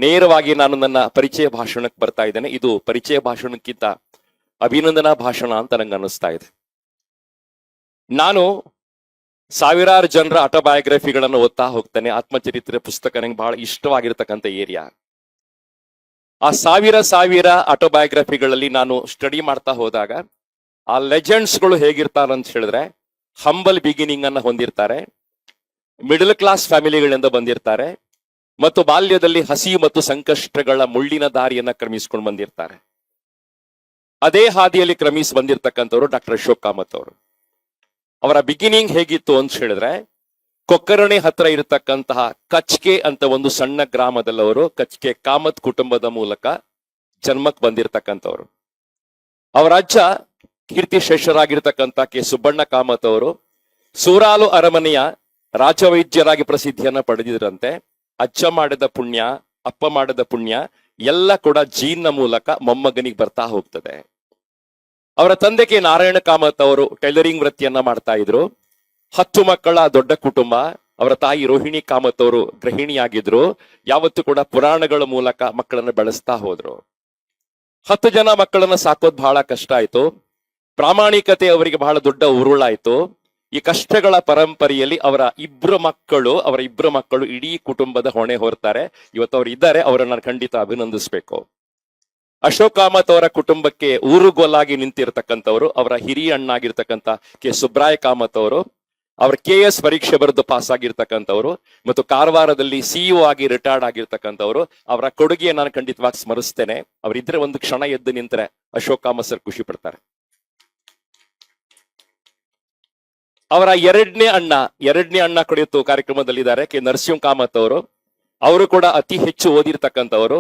ನೇರವಾಗಿ ನಾನು ನನ್ನ ಪರಿಚಯ ಭಾಷಣಕ್ಕೆ ಬರ್ತಾ ಇದ್ದೇನೆ. ಇದು ಪರಿಚಯ ಭಾಷಣಕ್ಕಿಂತ ಅಭಿನಂದನಾ ಭಾಷಣ ಅಂತ ನಂಗೆ ಅನ್ನಿಸ್ತಾ ಇದೆ. ನಾನು ಸಾವಿರಾರು ಜನರ ಆಟೋಬಯೋಗ್ರಫಿಗಳನ್ನು ಓದ್ತಾ ಹೋಗ್ತೇನೆ. ಆತ್ಮಚರಿತ್ರೆ ಪುಸ್ತಕ ನಂಗೆ ಬಹಳ ಇಷ್ಟವಾಗಿರ್ತಕ್ಕಂಥ ಏರಿಯಾ. ಆ ಸಾವಿರ ಆಟೋಬಯೋಗ್ರಫಿಗಳಲ್ಲಿ ನಾನು ಸ್ಟಡಿ ಮಾಡ್ತಾ ಹೋದಾಗ ಆ ಲೆಜೆಂಡ್ಸ್ಗಳು ಹೇಗಿರ್ತಾರೆ ಅಂತ ಹೇಳಿದ್ರೆ, ಹಂಬಲ್ ಬಿಗಿನಿಂಗ್ ಅನ್ನ ಹೊಂದಿರ್ತಾರೆ, ಮಿಡಲ್ ಕ್ಲಾಸ್ ಫ್ಯಾಮಿಲಿಗಳಿಂದ ಬಂದಿರ್ತಾರೆ, ಮತ್ತು ಬಾಲ್ಯದಲ್ಲಿ ಹಸಿ ಮತ್ತು ಸಂಕಷ್ಟಗಳ ಮುಳ್ಳಿನ ದಾರಿಯನ್ನ ಕ್ರಮಿಸ್ಕೊಂಡು ಬಂದಿರ್ತಾರೆ. ಅದೇ ಹಾದಿಯಲ್ಲಿ ಕ್ರಮಿಸಿ ಬಂದಿರತಕ್ಕಂಥವ್ರು ಡಾಕ್ಟರ್ ಅಶೋಕ್ ಕಾಮತ್ ಅವರು. ಅವರ ಬಿಗಿನಿಂಗ್ ಹೇಗಿತ್ತು ಅಂತ ಹೇಳಿದ್ರೆ, ಕೊಕ್ಕರಣೆ ಹತ್ರ ಇರತಕ್ಕಂತಹ ಕಚ್ಕೆ ಅಂತ ಒಂದು ಸಣ್ಣ ಗ್ರಾಮದಲ್ಲವರು ಕಚ್ಕೆ ಕಾಮತ್ ಕುಟುಂಬದ ಮೂಲಕ ಜನ್ಮಕ್ಕೆ ಬಂದಿರತಕ್ಕಂಥವ್ರು. ಅವರ ಅಜ್ಜ ಕೀರ್ತಿಶೇಷರಾಗಿರ್ತಕ್ಕಂಥ ಕೆ ಸುಬ್ಬಣ್ಣ ಕಾಮತ್ ಅವರು ಸೂರಾಲು ಅರಮನೆಯ ರಾಜವೈದ್ಯರಾಗಿ ಪ್ರಸಿದ್ಧಿಯನ್ನ ಪಡೆದಿದ್ರಂತೆ. ಅಜ್ಜ ಮಾಡಿದ ಪುಣ್ಯ, ಅಪ್ಪ ಮಾಡಿದ ಪುಣ್ಯ ಎಲ್ಲ ಕೂಡ ಜೀನ್ನ ಮೂಲಕ ಮೊಮ್ಮಗನಿಗೆ ಬರ್ತಾ ಹೋಗ್ತದೆ. ಅವರ ತಂದೆ ಕೆ ನಾರಾಯಣ ಕಾಮತ್ ಅವರು ಟೈಲರಿಂಗ್ ವೃತ್ತಿಯನ್ನ ಮಾಡ್ತಾ ಇದ್ರು. 10 ಮಕ್ಕಳ ದೊಡ್ಡ ಕುಟುಂಬ. ಅವರ ತಾಯಿ ರೋಹಿಣಿ ಕಾಮತ್ ಅವರು ಗೃಹಿಣಿಯಾಗಿದ್ರು. ಯಾವತ್ತೂ ಕೂಡ ಪುರಾಣಗಳ ಮೂಲಕ ಮಕ್ಕಳನ್ನ ಬೆಳೆಸ್ತಾ ಹೋದ್ರು. 10 ಜನ ಮಕ್ಕಳನ್ನ ಸಾಕೋದ್ ಬಹಳ ಕಷ್ಟ ಆಯ್ತು. ಪ್ರಾಮಾಣಿಕತೆ ಅವರಿಗೆ ಬಹಳ ದೊಡ್ಡ ಉರುಳಾಯ್ತು. ಈ ಕಷ್ಟಗಳ ಪರಂಪರೆಯಲ್ಲಿ ಅವರ ಇಬ್ರು ಮಕ್ಕಳು ಇಡೀ ಕುಟುಂಬದ ಹೊಣೆ ಹೊರ್ತಾರೆ. ಇವತ್ತು ಅವ್ರು ಇದ್ದಾರೆ, ಅವರನ್ನ ಖಂಡಿತ ಅಭಿನಂದಿಸ್ಬೇಕು. ಅಶೋಕ್ ಕಾಮತ್ ಅವರ ಕುಟುಂಬಕ್ಕೆ ಊರುಗೋಲಾಗಿ ನಿಂತಿರ್ತಕ್ಕಂಥವ್ರು ಅವರ ಹಿರಿಯ ಅಣ್ಣಾಗಿರ್ತಕ್ಕಂಥ ಕೆ ಸುಬ್ರಾಯ ಕಾಮತ್ ಅವರು. ಅವ್ರ KS ಪರೀಕ್ಷೆ ಬರೆದು ಪಾಸ್ ಆಗಿರ್ತಕ್ಕಂಥವ್ರು ಮತ್ತು ಕಾರವಾರದಲ್ಲಿ CEO ಆಗಿ ರಿಟೈರ್ಡ್ ಆಗಿರ್ತಕ್ಕಂಥವ್ರು. ಅವರ ಕೊಡುಗೆ ನಾನು ಖಂಡಿತವಾಗಿ ಸ್ಮರಿಸ್ತೇನೆ. ಅವರಿದ್ರೆ ಒಂದು ಕ್ಷಣ ಎದ್ದು ನಿಂತರೆ ಅಶೋಕ್ ಕಾಮತ್ ಸರ್ ಖುಷಿ ಪಡ್ತಾರೆ. ಅವರ ಎರಡನೇ ಅಣ್ಣ ಕುರಿತು ಕಾರ್ಯಕ್ರಮದಲ್ಲಿದ್ದಾರೆ ಕೆ ನರಸಿಂಹ ಕಾಮತ್ ಅವರು. ಅವರು ಕೂಡ ಅತಿ ಹೆಚ್ಚು ಓದಿರ್ತಕ್ಕಂಥವರು.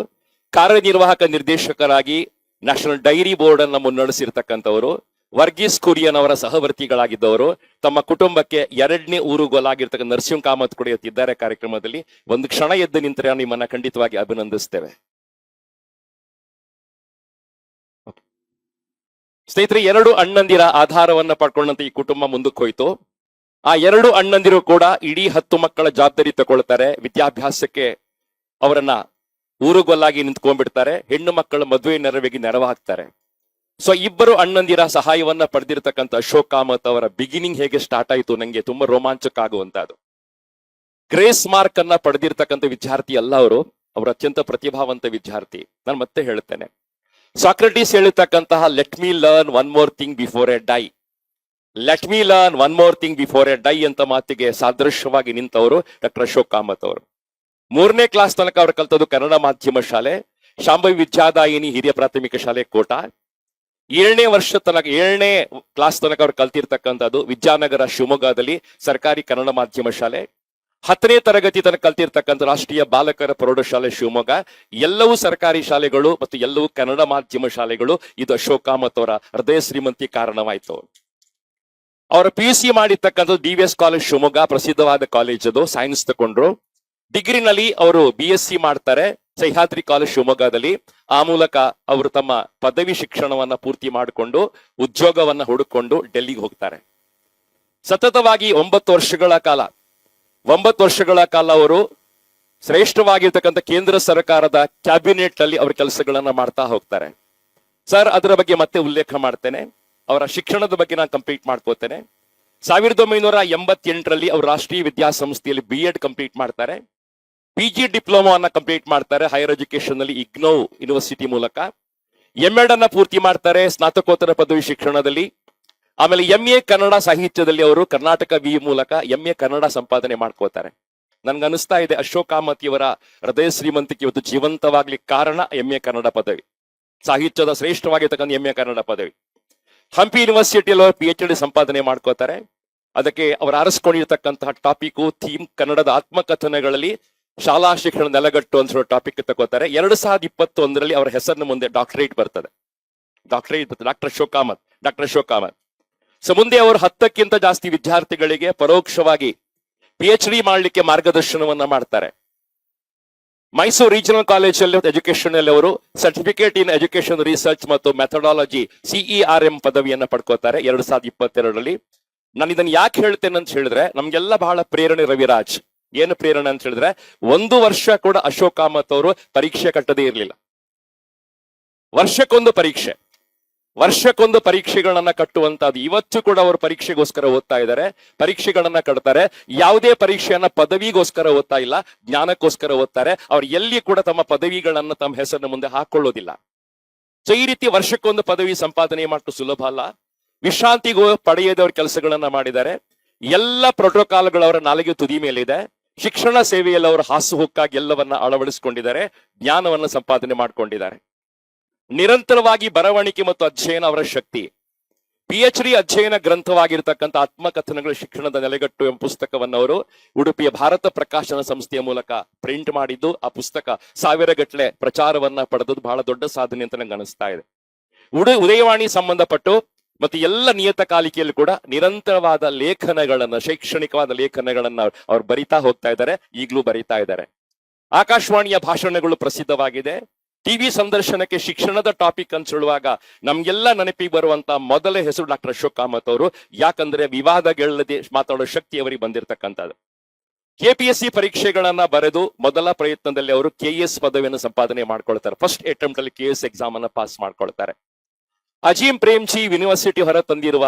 ಕಾರ್ಯನಿರ್ವಾಹಕ ನಿರ್ದೇಶಕರಾಗಿ ನ್ಯಾಷನಲ್ ಡೈರಿ ಬೋರ್ಡ್ ಅನ್ನ ಮುನ್ನಡೆಸಿರ್ತಕ್ಕಂಥವರು. ವರ್ಗೀಸ್ ಕುರಿಯನ್ ಅವರ ಸಹವರ್ತಿಗಳಾಗಿದ್ದವರು. ತಮ್ಮ ಕುಟುಂಬಕ್ಕೆ 2ನೇ ಊರುಗೋಲಾಗಿರ್ತಕ್ಕಂಥ ನರಸಿಂಹ ಕಾಮತ್ ಕೂಡ ಇದ್ದಾರೆ ಕಾರ್ಯಕ್ರಮದಲ್ಲಿ. ಒಂದು ಕ್ಷಣ ಎದ್ದು ನಿಂತರೆ ನಿಮ್ಮನ್ನ ಖಂಡಿತವಾಗಿ ಅಭಿನಂದಿಸ್ತೇವೆ. ಸ್ನೇಹಿತರೆ, 2 ಅಣ್ಣಂದಿರ ಆಧಾರವನ್ನ ಪಡ್ಕೊಂಡಂತ ಈ ಕುಟುಂಬ ಮುಂದಕ್ಕೆ ಹೋಯ್ತು. ಆ 2 ಅಣ್ಣಂದಿರು ಕೂಡ ಇಡೀ 10 ಮಕ್ಕಳ ಜವಾಬ್ದಾರಿ ತಗೊಳ್ತಾರೆ. ವಿದ್ಯಾಭ್ಯಾಸಕ್ಕೆ ಅವರನ್ನ ಊರುಗೊಲ್ಲಾಗಿ ನಿಂತ್ಕೊಂಡ್ಬಿಡ್ತಾರೆ. ಹೆಣ್ಣು ಮಕ್ಕಳ ಮದುವೆ ನೆರವಿಗೆ ನೆರವಾಗ್ತಾರೆ. ಸೊ ಇಬ್ಬರು ಅಣ್ಣಂದಿರ ಸಹಾಯವನ್ನ ಪಡೆದಿರ್ತಕ್ಕಂಥ ಅಶೋಕ್ ಕಾಮತ್ ಅವರ ಬಿಗಿನಿಂಗ್ ಹೇಗೆ ಸ್ಟಾರ್ಟ್ ಆಯಿತು ನಂಗೆ ತುಂಬಾ ರೋಮಾಂಚಕ ಆಗುವಂತಹದ್ದು. ಗ್ರೇಸ್ ಮಾರ್ಕ್ ಅನ್ನ ಪಡೆದಿರ್ತಕ್ಕಂಥ ವಿದ್ಯಾರ್ಥಿ ಅಲ್ಲ ಅವರು ಅತ್ಯಂತ ಪ್ರತಿಭಾವಂತ ವಿದ್ಯಾರ್ಥಿ. ನಾನು ಮತ್ತೆ ಹೇಳ್ತೇನೆ, ಸಾಕ್ರೆಟಿಸ್ ಹೇಳಿರ್ತಕ್ಕಂತಹ let me learn one more thing before I die, let me learn one more thing before I die ಅಂತ ಮಾತಿಗೆ ಸಾದೃಶ್ಯವಾಗಿ ನಿಂತವರು ಡಾಕ್ಟರ್ ಅಶೋಕ್ ಕಾಮತ್ ಅವರು. 3ನೇ ಕ್ಲಾಸ್ ತನಕ ಅವರು ಕಲ್ತದ್ದು ಕನ್ನಡ ಮಾಧ್ಯಮ ಶಾಲೆ, ಶಾಂಭವಿ ವಿದ್ಯಾದಾಯಿನಿ ಹಿರಿಯ ಪ್ರಾಥಮಿಕ ಶಾಲೆ ಕೋಟಾ. 7ನೇ ಕ್ಲಾಸ್ ತನಕ ಅವರು ಕಲ್ತಿರ್ತಕ್ಕಂಥದ್ದು ವಿದ್ಯಾನಗರ ಶಿವಮೊಗ್ಗದಲ್ಲಿ ಸರ್ಕಾರಿ ಕನ್ನಡ ಮಾಧ್ಯಮ ಶಾಲೆ. 10ನೇ ತರಗತಿ ತನಕ ಕಲ್ತಿರ್ತಕ್ಕಂಥ ರಾಷ್ಟ್ರೀಯ ಬಾಲಕರ ಪ್ರೌಢಶಾಲೆ ಶಿವಮೊಗ್ಗ. ಎಲ್ಲವೂ ಸರ್ಕಾರಿ ಶಾಲೆಗಳು ಮತ್ತು ಎಲ್ಲವೂ ಕನ್ನಡ ಮಾಧ್ಯಮ ಶಾಲೆಗಳು. ಇದು ಅಶೋಕ್ ಕಾಮತ್ ಅವರ ಹೃದಯ ಶ್ರೀಮಂತಿ ಕಾರಣವಾಯಿತು. ಅವರ PUC ಮಾಡಿರ್ತಕ್ಕಂಥದ್ದು DVS ಕಾಲೇಜ್ ಶಿವಮೊಗ್ಗ, ಪ್ರಸಿದ್ಧವಾದ ಕಾಲೇಜ್ ಅದು. ಸೈನ್ಸ್ ತಗೊಂಡ್ರು. ಡಿಗ್ರಿನಲ್ಲಿ ಅವರು BSc ಮಾಡ್ತಾರೆ ಸಹ್ಯಾದ್ರಿ ಕಾಲೇಜ್ ಶಿವಮೊಗ್ಗದಲ್ಲಿ. ಆ ಮೂಲಕ ಅವರು ತಮ್ಮ ಪದವಿ ಶಿಕ್ಷಣವನ್ನ ಪೂರ್ತಿ ಮಾಡಿಕೊಂಡು ಉದ್ಯೋಗವನ್ನ ಹುಡುಕೊಂಡು ಡೆಲ್ಲಿಗೆ ಹೋಗ್ತಾರೆ. ಸತತವಾಗಿ 9 ವರ್ಷಗಳ ಕಾಲ ಅವರು ಶ್ರೇಷ್ಠವಾಗಿರ್ತಕ್ಕಂಥ ಕೇಂದ್ರ ಸರ್ಕಾರದ ಕ್ಯಾಬಿನೆಟ್ ಅಲ್ಲಿ ಅವರ ಕೆಲಸಗಳನ್ನ ಮಾಡ್ತಾ ಹೋಗ್ತಾರೆ. ಸರ್, ಅದರ ಬಗ್ಗೆ ಮತ್ತೆ ಉಲ್ಲೇಖ ಮಾಡ್ತೇನೆ. ಅವರ ಶಿಕ್ಷಣದ ಬಗ್ಗೆ ನಾನು ಕಂಪ್ಲೀಟ್ ಮಾಡ್ಕೋತೇನೆ. 1988ರಲ್ಲಿ ಅವರು ರಾಷ್ಟ್ರೀಯ ವಿದ್ಯಾಸಂಸ್ಥೆಯಲ್ಲಿ B.Ed ಕಂಪ್ಲೀಟ್ ಮಾಡ್ತಾರೆ. PG ಡಿಪ್ಲೊಮಾವನ್ನ ಕಂಪ್ಲೀಟ್ ಮಾಡ್ತಾರೆ ಹೈಯರ್ ಎಜುಕೇಶನ್ ನಲ್ಲಿ IGNOU ಯೂನಿವರ್ಸಿಟಿ ಮೂಲಕ. M.Ed ಅನ್ನ ಪೂರ್ತಿ ಮಾಡ್ತಾರೆ ಸ್ನಾತಕೋತ್ತರ ಪದವಿ ಶಿಕ್ಷಣದಲ್ಲಿ. ಆಮೇಲೆ MA ಕನ್ನಡ ಸಾಹಿತ್ಯದಲ್ಲಿ ಅವರು ಕರ್ನಾಟಕ VU ಮೂಲಕ MA ಕನ್ನಡ ಸಂಪಾದನೆ ಮಾಡ್ಕೋತಾರೆ. ನನ್ಗನ್ನಿಸ್ತಾ ಇದೆ ಅಶೋಕ್ ಕಾಮತ್ ಇವರ ಹೃದಯ ಶ್ರೀಮಂತಿಕೆ ಇವತ್ತು ಜೀವಂತವಾಗ್ಲಿಕ್ಕೆ ಕಾರಣ MA ಕನ್ನಡ ಪದವಿ, ಸಾಹಿತ್ಯದ ಶ್ರೇಷ್ಠವಾಗಿರ್ತಕ್ಕಂಥ MA ಕನ್ನಡ ಪದವಿ. ಹಂಪಿ ಯೂನಿವರ್ಸಿಟಿಯಲ್ಲಿ ಅವರು PhD ಸಂಪಾದನೆ ಮಾಡ್ಕೋತಾರೆ. ಅದಕ್ಕೆ ಅವರು ಆರಿಸ್ಕೊಂಡಿರ್ತಕ್ಕಂತಹ ಟಾಪಿಕ್ ಥೀಮ್ ಕನ್ನಡದ ಆತ್ಮಕಥನಗಳಲ್ಲಿ ಶಾಲಾ ಶಿಕ್ಷಣ ನೆಲಗಟ್ಟು ಅಂತ ಟಾಪಿಕ್ ತಗೋತಾರೆ. 2021ರಲ್ಲಿ ಅವರ ಹೆಸರಿನ ಮುಂದೆ ಡಾಕ್ಟರೇಟ್ ಬರ್ತದೆ. ಡಾಕ್ಟರ್ ಅಶೋಕ್ ಕಾಮತ್. ಸೊ ಮುಂದೆ ಅವರು 10ಕ್ಕಿಂತ ಜಾಸ್ತಿ ವಿದ್ಯಾರ್ಥಿಗಳಿಗೆ ಪರೋಕ್ಷವಾಗಿ PhD ಮಾಡಲಿಕ್ಕೆ ಮಾರ್ಗದರ್ಶನವನ್ನ ಮಾಡ್ತಾರೆ. ಮೈಸೂರು ರೀಜನಲ್ ಕಾಲೇಜಲ್ಲಿ ಎಜುಕೇಶನ್ ಅಲ್ಲಿ ಅವರು ಸರ್ಟಿಫಿಕೇಟ್ ಇನ್ ಎಜುಕೇಶನ್ ರಿಸರ್ಚ್ ಮತ್ತು ಮೆಥಡಾಲಜಿ CERM ಪದವಿಯನ್ನ ಪಡ್ಕೋತಾರೆ 2022ರಲ್ಲಿ. ನಾನು ಇದನ್ನ ಯಾಕೆ ಹೇಳ್ತೇನೆ ಅಂತ ಹೇಳಿದ್ರೆ, ನಮ್ಗೆಲ್ಲ ಬಹಳ ಪ್ರೇರಣೆ ರವಿರಾಜ್. ಏನು ಪ್ರೇರಣೆ ಅಂತ ಹೇಳಿದ್ರೆ 1 ವರ್ಷ ಕೂಡ ಅಶೋಕ್ ಕಾಮತ್ ಅವರು ಪರೀಕ್ಷೆ ಕಟ್ಟದೇ ಇರಲಿಲ್ಲ. ವರ್ಷಕ್ಕೊಂದು ಪರೀಕ್ಷೆಗಳನ್ನ ಕಟ್ಟುವಂತದ್ದು. ಇವತ್ತು ಕೂಡ ಅವರು ಪರೀಕ್ಷೆಗೋಸ್ಕರ ಓದ್ತಾ ಇದ್ದಾರೆ, ಪರೀಕ್ಷೆಗಳನ್ನ ಕಟ್ತಾರೆ. ಯಾವುದೇ ಪರೀಕ್ಷೆಯನ್ನ ಪದವಿಗೋಸ್ಕರ ಓದ್ತಾ ಇಲ್ಲ, ಜ್ಞಾನಕ್ಕೋಸ್ಕರ ಓದ್ತಾರೆ. ಅವ್ರು ಎಲ್ಲಿ ಕೂಡ ತಮ್ಮ ಪದವಿಗಳನ್ನ ತಮ್ಮ ಹೆಸರಿನ ಮುಂದೆ ಹಾಕೊಳ್ಳೋದಿಲ್ಲ. ಸೊ ಈ ರೀತಿ ವರ್ಷಕ್ಕೊಂದು ಪದವಿ ಸಂಪಾದನೆ ಮಾಡಲು ಸುಲಭ ಅಲ್ಲ. ವಿಶ್ರಾಂತಿಗೂ ಪಡೆಯದವ್ರ ಕೆಲಸಗಳನ್ನ ಮಾಡಿದ್ದಾರೆ. ಎಲ್ಲ ಪ್ರೋಟೋಕಾಲ್ಗಳು ಅವರ ನಾಲಿಗೆ ತುದಿ ಮೇಲಿದೆ. ಶಿಕ್ಷಣ ಸೇವೆಯಲ್ಲಿ ಅವರು ಹಾಸುಹೊಕ್ಕಾಗಿ ಎಲ್ಲವನ್ನ ಅಳವಡಿಸಿಕೊಂಡಿದ್ದಾರೆ, ಜ್ಞಾನವನ್ನ ಸಂಪಾದನೆ ಮಾಡಿಕೊಂಡಿದ್ದಾರೆ. ನಿರಂತರವಾಗಿ ಬರವಣಿಗೆ ಮತ್ತು ಅಧ್ಯಯನ ಅವರ ಶಕ್ತಿ. PhD ಅಧ್ಯಯನ ಗ್ರಂಥವಾಗಿರ್ತಕ್ಕಂಥ ಆತ್ಮಕಥನಗಳ ಶಿಕ್ಷಣದ ನೆಲೆಗಟ್ಟು ಎಂಬ ಪುಸ್ತಕವನ್ನು ಅವರು ಉಡುಪಿಯ ಭಾರತ ಪ್ರಕಾಶನ ಸಂಸ್ಥೆಯ ಮೂಲಕ ಪ್ರಿಂಟ್ ಮಾಡಿದ್ದು, ಆ ಪುಸ್ತಕ 1000 ಗಟ್ಟಲೆ ಪ್ರಚಾರವನ್ನ ಪಡೆದದ್ದು ಬಹಳ ದೊಡ್ಡ ಸಾಧನೆ ಅಂತ ನಂಗೆ ಅನಿಸ್ತಾ ಇದೆ. ಉದಯವಾಣಿ ಸಂಬಂಧಪಟ್ಟು ಮತ್ತು ಎಲ್ಲ ನಿಯತಕಾಲಿಕೆಯಲ್ಲಿ ಕೂಡ ನಿರಂತರವಾದ ಲೇಖನಗಳನ್ನ, ಶೈಕ್ಷಣಿಕವಾದ ಲೇಖನಗಳನ್ನ ಅವ್ರು ಬರಿತಾ ಹೋಗ್ತಾ ಇದ್ದಾರೆ, ಈಗಲೂ ಬರಿತಾ ಇದ್ದಾರೆ. ಆಕಾಶವಾಣಿಯ ಭಾಷಣಗಳು ಪ್ರಸಿದ್ಧವಾಗಿದೆ. ಟಿವಿ ಸಂದರ್ಶನಕ್ಕೆ ಶಿಕ್ಷಣದ ಟಾಪಿಕ್ ಅಂತ ಹೇಳುವಾಗ ನಮ್ಗೆಲ್ಲ ನೆನಪಿಗೆ ಬರುವಂತ ಮೊದಲ ಹೆಸರು ಡಾಕ್ಟರ್ ಅಶೋಕ್ ಕಾಮತ್ ಅವರು. ಯಾಕಂದ್ರೆ ವಿವಾದಗಳಲ್ಲದೆ ಮಾತಾಡೋ ಶಕ್ತಿ ಅವರಿಗೆ ಬಂದಿರತಕ್ಕಂಥದ್ದು. KPSC ಪರೀಕ್ಷೆಗಳನ್ನ ಬರೆದು ಮೊದಲ ಪ್ರಯತ್ನದಲ್ಲಿ ಅವರು KS ಪದವಿಯನ್ನು ಸಂಪಾದನೆ ಮಾಡ್ಕೊಳ್ತಾರೆ. ಫಸ್ಟ್ ಅಟೆಂಪ್ಟ್ ಅಲ್ಲಿ KS ಎಕ್ಸಾಮ್ ಅನ್ನ ಪಾಸ್ ಮಾಡ್ಕೊಳ್ತಾರೆ. ಅಜೀಂ ಪ್ರೇಮ್ಜಿ ಯೂನಿವರ್ಸಿಟಿ ಹೊರ ತಂದಿರುವ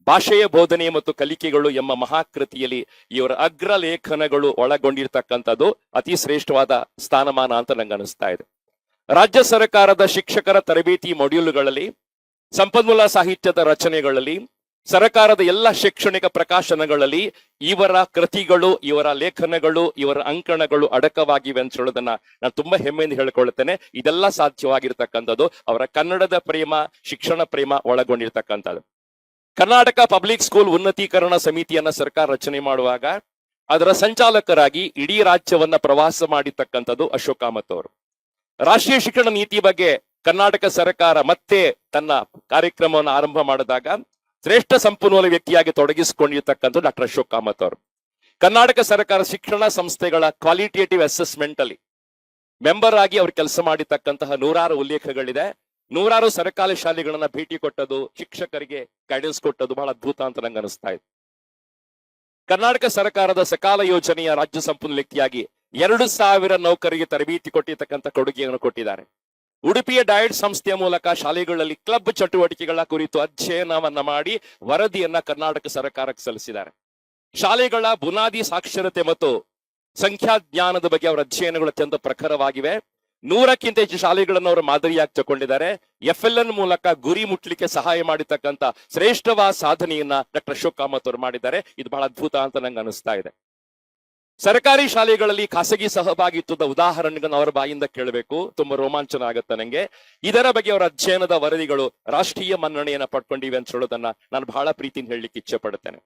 ಭಾಷೆಯ ಬೋಧನೆ ಮತ್ತು ಕಲಿಕೆಗಳು ಎಂಬ ಮಹಾಕೃತಿಯಲ್ಲಿ ಇವರ ಅಗ್ರ ಲೇಖನಗಳು ಒಳಗೊಂಡಿರ್ತಕ್ಕಂಥದ್ದು ಅತಿ ಶ್ರೇಷ್ಠವಾದ ಸ್ಥಾನಮಾನ ಅಂತ ನಂಗೆ ಅನಿಸ್ತಾ ಇದೆ. ರಾಜ್ಯ ಸರ್ಕಾರದ ಶಿಕ್ಷಕರ ತರಬೇತಿ ಮಾಡ್ಯೂಲ್ಗಳಲ್ಲಿ, ಸಂಪನ್ಮೂಲ ಸಾಹಿತ್ಯದ ರಚನೆಗಳಲ್ಲಿ, ಸರ್ಕಾರದ ಎಲ್ಲ ಶೈಕ್ಷಣಿಕ ಪ್ರಕಾಶನಗಳಲ್ಲಿ ಇವರ ಕೃತಿಗಳು, ಇವರ ಲೇಖನಗಳು, ಇವರ ಅಂಕಣಗಳು ಅಡಕವಾಗಿವೆ ಅಂತ ಹೇಳೋದನ್ನ ನಾನು ತುಂಬಾ ಹೆಮ್ಮೆಯಿಂದ ಹೇಳ್ಕೊಳ್ತೇನೆ. ಇದೆಲ್ಲ ಸಾಧ್ಯವಾಗಿರ್ತಕ್ಕಂಥದ್ದು ಅವರ ಕನ್ನಡದ ಪ್ರೇಮ, ಶಿಕ್ಷಣ ಪ್ರೇಮ ಒಳಗೊಂಡಿರ್ತಕ್ಕಂಥದ್ದು. ಕರ್ನಾಟಕ ಪಬ್ಲಿಕ್ ಸ್ಕೂಲ್ ಉನ್ನತೀಕರಣ ಸಮಿತಿಯನ್ನ ಸರ್ಕಾರ ರಚನೆ ಮಾಡುವಾಗ ಅದರ ಸಂಚಾಲಕರಾಗಿ ಇಡೀ ರಾಜ್ಯವನ್ನ ಪ್ರವಾಸ ಮಾಡಿರ್ತಕ್ಕಂಥದ್ದು ಅಶೋಕ್ ಕಾಮತ್ ಅವರು. ರಾಷ್ಟ್ರೀಯ ಶಿಕ್ಷಣ ನೀತಿ ಬಗ್ಗೆ ಕರ್ನಾಟಕ ಸರ್ಕಾರ ಮತ್ತೆ ತನ್ನ ಕಾರ್ಯಕ್ರಮವನ್ನು ಆರಂಭ ಮಾಡಿದಾಗ ಶ್ರೇಷ್ಠ ಸಂಪನ್ಮೂಲ ವ್ಯಕ್ತಿಯಾಗಿ ತೊಡಗಿಸಿಕೊಂಡಿರ್ತಕ್ಕಂಥ ಡಾಕ್ಟರ್ ಅಶೋಕ್ ಕಾಮತ್ ಅವರು. ಕರ್ನಾಟಕ ಸರ್ಕಾರ ಶಿಕ್ಷಣ ಸಂಸ್ಥೆಗಳ ಕ್ವಾಲಿಟೇಟಿವ್ ಅಸೆಸ್ಮೆಂಟ್ ಅಲ್ಲಿ ಮೆಂಬರ್ ಆಗಿ ಅವರು ಕೆಲಸ ಮಾಡಿರ್ತಕ್ಕಂತಹ 100 ಉಲ್ಲೇಖಗಳಿದೆ. 100 ಸರ್ಕಾರಿ ಶಾಲೆಗಳನ್ನ ಭೇಟಿ ಕೊಟ್ಟದು, ಶಿಕ್ಷಕರಿಗೆ ಗೈಡೆನ್ಸ್ ಕೊಟ್ಟದು ಬಹಳ ಅದ್ಭುತ ಅಂತ ನಂಗೆ ಅನಿಸ್ತಾ ಇದೆ. ಕರ್ನಾಟಕ ಸರ್ಕಾರದ ಸಕಾಲ ಯೋಜನೆಯ ರಾಜ್ಯ ಸಂಪನ್ಮೂಲ ವ್ಯಕ್ತಿಯಾಗಿ 2000 ನೌಕರಿಗೆ ತರಬೇತಿ ಕೊಟ್ಟಿರ್ತಕ್ಕಂಥ ಕೊಡುಗೆಯನ್ನು ಕೊಟ್ಟಿದ್ದಾರೆ. ಉಡುಪಿಯ ಡಯಟ್ ಸಂಸ್ಥೆಯ ಮೂಲಕ ಶಾಲೆಗಳಲ್ಲಿ ಕ್ಲಬ್ ಚಟುವಟಿಕೆಗಳ ಕುರಿತು ಅಧ್ಯಯನವನ್ನ ಮಾಡಿ ವರದಿಯನ್ನ ಕರ್ನಾಟಕ ಸರ್ಕಾರಕ್ಕೆ ಸಲ್ಲಿಸಿದ್ದಾರೆ. ಶಾಲೆಗಳ ಬುನಾದಿ ಸಾಕ್ಷರತೆ ಮತ್ತು ಸಂಖ್ಯಾಜ್ಞಾನದ ಬಗ್ಗೆ ಅವರ ಅಧ್ಯಯನಗಳು ಅತ್ಯಂತ ಪ್ರಖರವಾಗಿವೆ. 100ಕ್ಕಿಂತ ಹೆಚ್ಚು ಶಾಲೆಗಳನ್ನು ಅವರು ಮಾದರಿಯಾಗಿ ತಗೊಂಡಿದ್ದಾರೆ. FLN ಮೂಲಕ ಗುರಿ ಮುಟ್ಲಿಕ್ಕೆ ಸಹಾಯ ಮಾಡಿರ್ತಕ್ಕಂಥ ಶ್ರೇಷ್ಠವಾದ ಸಾಧನೆಯನ್ನ ಡಾಕ್ಟರ್ ಅಶೋಕ್ ಕಾಮತ್ ಅವರು ಮಾಡಿದ್ದಾರೆ. ಇದು ಬಹಳ ಅದ್ಭುತ ಅಂತ ನಂಗೆ ಅನಿಸ್ತಾ ಇದೆ. ಸರ್ಕಾರಿ ಶಾಲೆಗಳಲ್ಲಿ ಖಾಸಗಿ ಸಹಭಾಗಿತ್ವದ ಉದಾಹರಣೆಗಳನ್ನು ಅವರ ಬಾಯಿಂದ ಕೇಳಬೇಕು, ತುಂಬಾ ರೋಮಾಂಚನ ಆಗುತ್ತೆ ನಂಗೆ. ಇದರ ಬಗ್ಗೆ ಅವರ ಅಧ್ಯಯನದ ವರದಿಗಳು ರಾಷ್ಟ್ರೀಯ ಮನ್ನಣೆಯನ್ನ ಪಡ್ಕೊಂಡಿವೆ ಅಂತ ಹೇಳೋದನ್ನ ನಾನು ಬಹಳ ಪ್ರೀತಿಯಿಂದ ಹೇಳಲಿಕ್ಕೆ ಇಚ್ಛೆ ಪಡುತ್ತೇನೆ.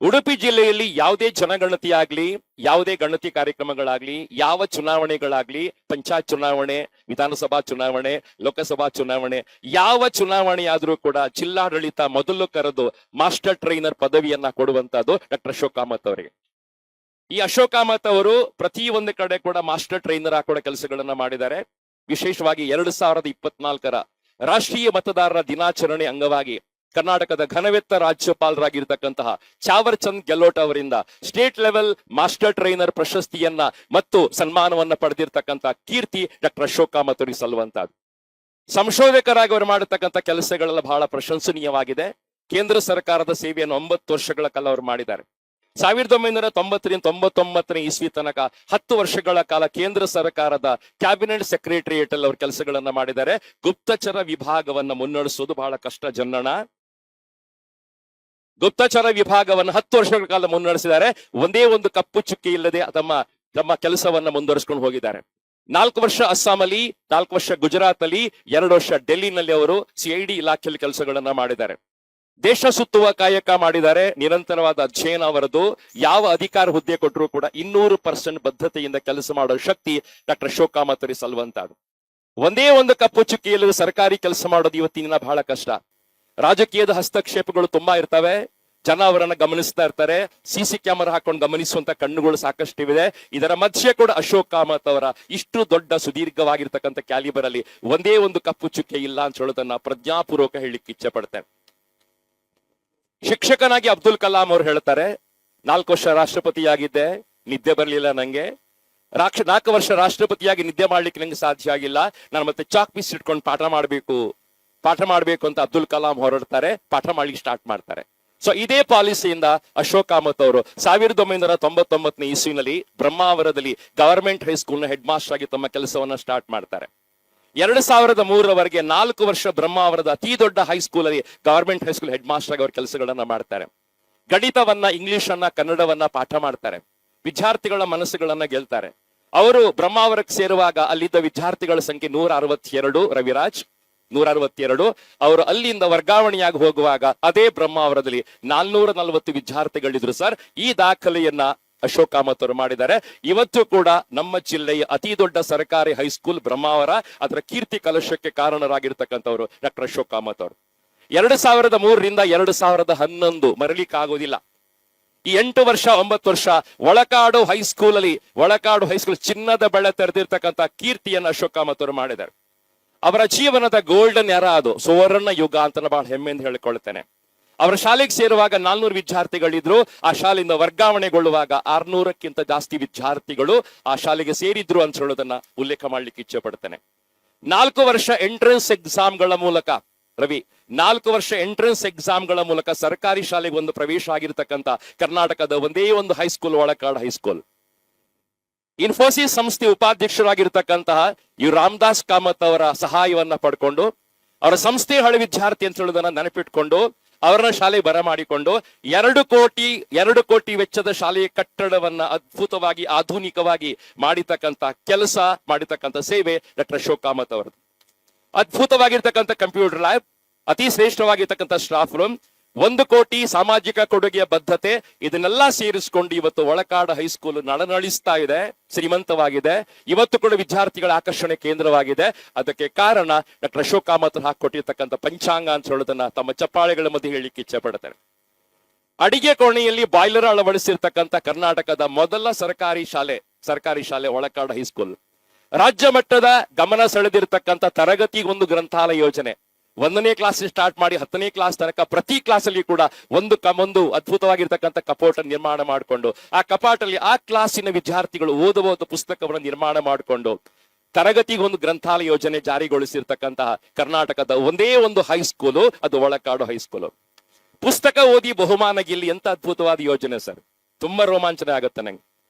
ಉಡುಪಿ ಜಿಲ್ಲೆಯಲ್ಲಿ ಯಾವುದೇ ಜನಗಣತಿ ಆಗ್ಲಿ, ಯಾವುದೇ ಗಣತಿ ಕಾರ್ಯಕ್ರಮಗಳಾಗ್ಲಿ, ಯಾವ ಚುನಾವಣೆಗಳಾಗ್ಲಿ, ಪಂಚಾಯತ್ ಚುನಾವಣೆ, ವಿಧಾನಸಭಾ ಚುನಾವಣೆ, ಲೋಕಸಭಾ ಚುನಾವಣೆ, ಯಾವ ಚುನಾವಣೆ ಆದ್ರೂ ಕೂಡ ಜಿಲ್ಲಾಡಳಿತ ಮೊದಲು ಕರೆದು ಮಾಸ್ಟರ್ ಟ್ರೈನರ್ ಪದವಿಯನ್ನ ಕೊಡುವಂತದ್ದು ಡಾಕ್ಟರ್ ಅಶೋಕ್ ಕಾಮತ್ ಅವರಿಗೆ. ಈ ಅಶೋಕ್ ಕಾಮತ್ ಅವರು ಪ್ರತಿ ಒಂದು ಕಡೆ ಕೂಡ ಮಾಸ್ಟರ್ ಟ್ರೈನರ್ ಹಾಕೊಡೋ ಕೆಲಸಗಳನ್ನ ಮಾಡಿದ್ದಾರೆ. ವಿಶೇಷವಾಗಿ 2024 ರಾಷ್ಟ್ರೀಯ ಮತದಾರರ ದಿನಾಚರಣೆ ಅಂಗವಾಗಿ ಕರ್ನಾಟಕದ ಘನವೆತ್ತ ರಾಜ್ಯಪಾಲರಾಗಿರ್ತಕ್ಕಂತಹ ಚಾವರ್ ಚಂದ್ ಗೆಹ್ಲೋಟ್ ಅವರಿಂದ ಸ್ಟೇಟ್ ಲೆವೆಲ್ ಮಾಸ್ಟರ್ ಟ್ರೈನರ್ ಪ್ರಶಸ್ತಿಯನ್ನ ಮತ್ತು ಸನ್ಮಾನವನ್ನ ಪಡೆದಿರ್ತಕ್ಕಂಥ ಕೀರ್ತಿ ಡಾಕ್ಟರ್ ಅಶೋಕ್ ಕಾಮತ್ ಅವರಿಗೆ ಸಲ್ಲುವಂತದ್ದು. ಸಂಶೋಧಕರಾಗಿ ಅವರು ಮಾಡತಕ್ಕಂಥ ಕೆಲಸಗಳೆಲ್ಲ ಬಹಳ ಪ್ರಶಂಸನೀಯವಾಗಿದೆ. ಕೇಂದ್ರ ಸರ್ಕಾರದ ಸೇವೆಯನ್ನು 9 ವರ್ಷಗಳ ಕಾಲ ಅವರು ಮಾಡಿದ್ದಾರೆ. 1990 ಇಸ್ವಿ ತನಕ 10 ವರ್ಷಗಳ ಕಾಲ ಕೇಂದ್ರ ಸರ್ಕಾರದ ಕ್ಯಾಬಿನೆಟ್ ಸೆಕ್ರೆಟರಿಯೇಟ್ ಅಲ್ಲಿ ಅವರು ಕೆಲಸಗಳನ್ನ ಮಾಡಿದ್ದಾರೆ. ಗುಪ್ತಚರ ವಿಭಾಗವನ್ನ ಮುನ್ನಡೆಸೋದು ಬಹಳ ಕಷ್ಟ ಜನ್ನಣ. ಗುಪ್ತಚರ ವಿಭಾಗವನ್ನು 10 ವರ್ಷಗಳ ಕಾಲ ಮುನ್ನಡೆಸಿದ್ದಾರೆ. ಒಂದೇ ಒಂದು ಕಪ್ಪು ಚುಕ್ಕಿ ಇಲ್ಲದೆ ತಮ್ಮ ಕೆಲಸವನ್ನ ಮುಂದುವರಿಸಿಕೊಂಡು ಹೋಗಿದ್ದಾರೆ. 4 ವರ್ಷ ಅಸ್ಸಾಮಲ್ಲಿ, 4 ವರ್ಷ ಗುಜರಾತ್ ಅಲ್ಲಿ, 2 ವರ್ಷ ಡೆಲ್ಲಿನಲ್ಲಿ ಅವರು CID ಇಲಾಖೆಯಲ್ಲಿ ಕೆಲಸಗಳನ್ನ ಮಾಡಿದ್ದಾರೆ. ದೇಶ ಸುತ್ತುವ ಕಾಯಕ ಮಾಡಿದ್ದಾರೆ. ನಿರಂತರವಾದ ಅಧ್ಯಯನ ಅವರದು. ಯಾವ ಅಧಿಕಾರ ಹುದ್ದೆ ಕೊಟ್ಟರು ಕೂಡ 200% ಬದ್ಧತೆಯಿಂದ ಕೆಲಸ ಮಾಡೋ ಶಕ್ತಿ ಡಾಕ್ಟರ್ ಅಶೋಕ್ ಕಾಮತ್ ಅವರಿಗೆ ಸಲ್ಲುವಂತದ್ದು. ಒಂದೇ ಒಂದು ಕಪ್ಪು ಚುಕ್ಕಿಯಲ್ಲಿ ಸರ್ಕಾರಿ ಕೆಲಸ ಮಾಡೋದು ಇವತ್ತಿನ ದಿನ ಬಹಳ ಕಷ್ಟ. ರಾಜಕೀಯದ ಹಸ್ತಕ್ಷೇಪಗಳು ತುಂಬಾ ಇರ್ತವೆ. ಜನ ಅವರನ್ನ ಗಮನಿಸ್ತಾ ಇರ್ತಾರೆ. CC ಕ್ಯಾಮೆರಾ ಹಾಕೊಂಡು ಗಮನಿಸುವಂತ ಕಣ್ಣುಗಳು ಸಾಕಷ್ಟಿವೆ. ಇದರ ಮಧ್ಯೆ ಕೂಡ ಅಶೋಕ್ ಕಾಮತ್ ಅವರ ಇಷ್ಟು ದೊಡ್ಡ ಸುದೀರ್ಘವಾಗಿರ್ತಕ್ಕಂಥ ಕ್ಯಾಲಿಬರ್ ಅಲ್ಲಿ ಒಂದೇ ಒಂದು ಕಪ್ಪು ಚುಕ್ಕೆ ಇಲ್ಲ ಅಂತ ಹೇಳೋದನ್ನ ಪ್ರಜ್ಞಾಪೂರ್ವಕ ಹೇಳಲಿಕ್ಕೆ ಇಚ್ಛೆ ಪಡ್ತೇನೆ. ಶಿಕ್ಷಕನಾಗಿ ಅಬ್ದುಲ್ ಕಲಾಂ ಅವರು ಹೇಳ್ತಾರೆ, 4 ವರ್ಷ ರಾಷ್ಟ್ರಪತಿಯಾಗಿದ್ದೆ, ನಿದ್ದೆ ಬರಲಿಲ್ಲ ನಂಗೆ. 4 ವರ್ಷ ರಾಷ್ಟ್ರಪತಿಯಾಗಿ ನಿದ್ದೆ ಮಾಡ್ಲಿಕ್ಕೆ ನಂಗೆ ಸಾಧ್ಯ ಆಗಿಲ್ಲ. ನಾನು ಮತ್ತೆ ಚಾಕ್ ಪೀಸ್ ಇಟ್ಕೊಂಡು ಪಾಠ ಮಾಡ್ಬೇಕು ಅಂತ ಅಬ್ದುಲ್ ಕಲಾಂ ಹೊರಡ್ತಾರೆ, ಪಾಠ ಮಾಡ್ಲಿಕ್ಕೆ ಸ್ಟಾರ್ಟ್ ಮಾಡ್ತಾರೆ. ಸೊ ಇದೇ ಪಾಲಿಸಿಯಿಂದ ಅಶೋಕ್ ಕಾಮತ್ ಅವರು 1999 ಇಸ್ವಿನಲ್ಲಿ ಬ್ರಹ್ಮಾವರದಲ್ಲಿ ಗವರ್ಮೆಂಟ್ ಹೈಸ್ಕೂಲ್ನ ಹೆಡ್ ಮಾಸ್ಟರ್ ಆಗಿ ತಮ್ಮ ಕೆಲಸವನ್ನ ಸ್ಟಾರ್ಟ್ ಮಾಡ್ತಾರೆ. 2003ರವರೆಗೆ 4 ವರ್ಷ ಬ್ರಹ್ಮಾವರದ ಅತಿ ದೊಡ್ಡ ಹೈಸ್ಕೂಲ್ ಅಲ್ಲಿ ಗವರ್ಮೆಂಟ್ ಹೈಸ್ಕೂಲ್ ಹೆಡ್ ಮಾಸ್ಟರ್ ಆಗಿ ಅವ್ರ ಕೆಲಸಗಳನ್ನ ಮಾಡ್ತಾರೆ. ಗಣಿತವನ್ನ, ಇಂಗ್ಲಿಷ್ ಅನ್ನ, ಕನ್ನಡವನ್ನ ಪಾಠ ಮಾಡ್ತಾರೆ. ವಿದ್ಯಾರ್ಥಿಗಳ ಮನಸ್ಸುಗಳನ್ನ ಗೆಲ್ತಾರೆ. ಅವರು ಬ್ರಹ್ಮಾವರಕ್ಕೆ ಸೇರುವಾಗ ಅಲ್ಲಿದ್ದ ವಿದ್ಯಾರ್ಥಿಗಳ ಸಂಖ್ಯೆ 162. ರವಿರಾಜ್ 162. ಅವರು ಅಲ್ಲಿಂದ ವರ್ಗಾವಣೆಯಾಗಿ ಹೋಗುವಾಗ ಅದೇ ಬ್ರಹ್ಮಾವರದಲ್ಲಿ 440 ವಿದ್ಯಾರ್ಥಿಗಳಿದ್ರು ಸರ್. ಈ ದಾಖಲೆಯನ್ನ ಅಶೋಕ್ ಕಾಮತ್ ಅವರು ಮಾಡಿದ್ದಾರೆ. ಇವತ್ತು ಕೂಡ ನಮ್ಮ ಜಿಲ್ಲೆಯ ಅತಿ ದೊಡ್ಡ ಸರ್ಕಾರಿ ಹೈಸ್ಕೂಲ್ ಬ್ರಹ್ಮಾವರ, ಅದರ ಕೀರ್ತಿ ಕಲಶಕ್ಕೆ ಕಾರಣರಾಗಿರ್ತಕ್ಕಂಥವ್ರು ಡಾಕ್ಟರ್ ಅಶೋಕ್ ಕಾಮತ್ ಅವರು. 2003ರಿಂದ 2011 ಮರಲಿಕ್ಕಾಗೋದಿಲ್ಲ. ಈ 8 ವರ್ಷ 9 ವರ್ಷ ಒಳಕಾಡು ಹೈಸ್ಕೂಲ್ ಚಿನ್ನದ ಬೆಳೆ ತೆರೆದಿರ್ತಕ್ಕಂಥ ಕೀರ್ತಿಯನ್ನು ಅಶೋಕ್ ಕಾಮತ್ ಅವರು ಮಾಡಿದ್ದಾರೆ. ಅವರ ಜೀವನದ ಗೋಲ್ಡನ್ ಎರ, ಅದು ಸುವರ್ಣ ಯುಗ ಅಂತ ಬಹಳ ಹೆಮ್ಮೆಯಿಂದ ಹೇಳಿಕೊಳ್ತೇನೆ. ಅವರ ಶಾಲೆಗೆ ಸೇರುವಾಗ 400 ವಿದ್ಯಾರ್ಥಿಗಳಿದ್ರು. ಆ ಶಾಲೆಯಿಂದ ವರ್ಗಾವಣೆಗೊಳ್ಳುವಾಗ 600ಕ್ಕಿಂತ ಜಾಸ್ತಿ ವಿದ್ಯಾರ್ಥಿಗಳು ಆ ಶಾಲೆಗೆ ಸೇರಿದ್ರು ಅಂತ ಹೇಳೋದನ್ನ ಉಲ್ಲೇಖ ಮಾಡ್ಲಿಕ್ಕೆ ಇಚ್ಛೆ ಪಡ್ತೇನೆ. 4 ವರ್ಷ ಎಂಟ್ರೆನ್ಸ್ ಎಕ್ಸಾಮ್ಗಳ ಮೂಲಕ ರವಿ 4 ವರ್ಷ ಎಂಟ್ರೆನ್ಸ್ ಎಕ್ಸಾಮ್ಗಳ ಮೂಲಕ ಸರ್ಕಾರಿ ಶಾಲೆಗೆ ಒಂದು ಪ್ರವೇಶ ಆಗಿರ್ತಕ್ಕಂಥ ಕರ್ನಾಟಕದ ಒಂದೇ ಒಂದು ಹೈಸ್ಕೂಲ್ ಒಳಕಾಡು ಹೈಸ್ಕೂಲ್. ಇನ್ಫೋಸಿಸ್ ಸಂಸ್ಥೆ ಉಪಾಧ್ಯಕ್ಷರಾಗಿರ್ತಕ್ಕಂತಹ ಇವ್ ರಾಮದಾಸ್ ಕಾಮತ್ ಅವರ ಸಹಾಯವನ್ನ ಪಡ್ಕೊಂಡು, ಅವರ ಸಂಸ್ಥೆ ಹಳೆ ವಿದ್ಯಾರ್ಥಿ ಅಂತ ಹೇಳೋದನ್ನ ನೆನಪಿಟ್ಕೊಂಡು ಅವರನ್ನ ಶಾಲೆ ಬರಮಾಡಿಕೊಂಡು 2 ಕೋಟಿ ವೆಚ್ಚದ ಶಾಲೆಯ ಕಟ್ಟಡವನ್ನ ಅದ್ಭುತವಾಗಿ ಆಧುನಿಕವಾಗಿ ಮಾಡಿರ್ತಕ್ಕಂಥ ಸೇವೆ ಡಾಕ್ಟರ್ ಅಶೋಕ್ ಕಾಮತ್ ಅವರದ್ದು. ಅದ್ಭುತವಾಗಿರ್ತಕ್ಕಂಥ ಕಂಪ್ಯೂಟರ್ ಲ್ಯಾಬ್, ಅತಿ ಶ್ರೇಷ್ಠವಾಗಿರ್ತಕ್ಕಂಥ ಸ್ಟಾಫ್ ರೂಮ್, 1 ಕೋಟಿ ಸಾಮಾಜಿಕ ಕೊಡುಗೆಯ ಬದ್ಧತೆ, ಇದನ್ನೆಲ್ಲ ಸೇರಿಸಿಕೊಂಡು ಇವತ್ತು ಒಳಕಾಡು ಹೈಸ್ಕೂಲ್ ನಳನಳಿಸ್ತಾ ಇದೆ, ಶ್ರೀಮಂತವಾಗಿದೆ. ಇವತ್ತು ಕೂಡ ವಿದ್ಯಾರ್ಥಿಗಳ ಆಕರ್ಷಣೆ ಕೇಂದ್ರವಾಗಿದೆ. ಅದಕ್ಕೆ ಕಾರಣ ಡಾಕ್ಟರ್ ಅಶೋಕ್ ಕಾಮತ್ ಹಾಕೊಟ್ಟಿರ್ತಕ್ಕಂಥ ಪಂಚಾಂಗ ಅಂತ ಹೇಳೋದನ್ನ ತಮ್ಮ ಚಪ್ಪಾಳೆಗಳ ಮಧ್ಯೆ ಹೇಳಿಕ್ಕೆ ಇಚ್ಛೆ ಪಡ್ತಾರೆ. ಅಡಿಗೆ ಕೋಣೆಯಲ್ಲಿ ಬಾಯ್ಲರ್ ಅಳವಡಿಸಿರ್ತಕ್ಕಂಥ ಕರ್ನಾಟಕದ ಮೊದಲ ಸರ್ಕಾರಿ ಶಾಲೆ ಒಳಕಾಡು ಹೈಸ್ಕೂಲ್. ರಾಜ್ಯ ಮಟ್ಟದ ಗಮನ ಸೆಳೆದಿರ್ತಕ್ಕಂಥ ತರಗತಿಗೊಂದು ಗ್ರಂಥಾಲಯ ಯೋಜನೆ. 1ನೇ ಕ್ಲಾಸ್ ಸ್ಟಾರ್ಟ್ ಮಾಡಿ 10ನೇ ಕ್ಲಾಸ್ ತನಕ ಪ್ರತಿ ಕ್ಲಾಸ್ ಅಲ್ಲಿ ಕೂಡ ಒಂದು ಅದ್ಭುತವಾಗಿರ್ತಕ್ಕಂಥ ಕಪೋಟ ನಿರ್ಮಾಣ ಮಾಡಿಕೊಂಡು, ಆ ಕಪಾಟಲ್ಲಿ ಆ ಕ್ಲಾಸಿನ ವಿದ್ಯಾರ್ಥಿಗಳು ಓದಬಹುದು ಪುಸ್ತಕವನ್ನು ನಿರ್ಮಾಣ ಮಾಡಿಕೊಂಡು ತರಗತಿಗೊಂದು ಗ್ರಂಥಾಲಯ ಯೋಜನೆ ಜಾರಿಗೊಳಿಸಿರ್ತಕ್ಕಂತಹ ಕರ್ನಾಟಕದ ಒಂದೇ ಒಂದು ಹೈಸ್ಕೂಲು, ಅದು ಒಳಕಾಡು ಹೈಸ್ಕೂಲು. ಪುಸ್ತಕ ಓದಿ ಬಹುಮಾನ ಗೆಲ್ಲಿ, ಎಂತ ಅದ್ಭುತವಾದ ಯೋಜನೆ ಸರ್. ತುಂಬಾ ರೋಮಾಂಚನ ಆಗುತ್ತೆ ನಂಗೆ.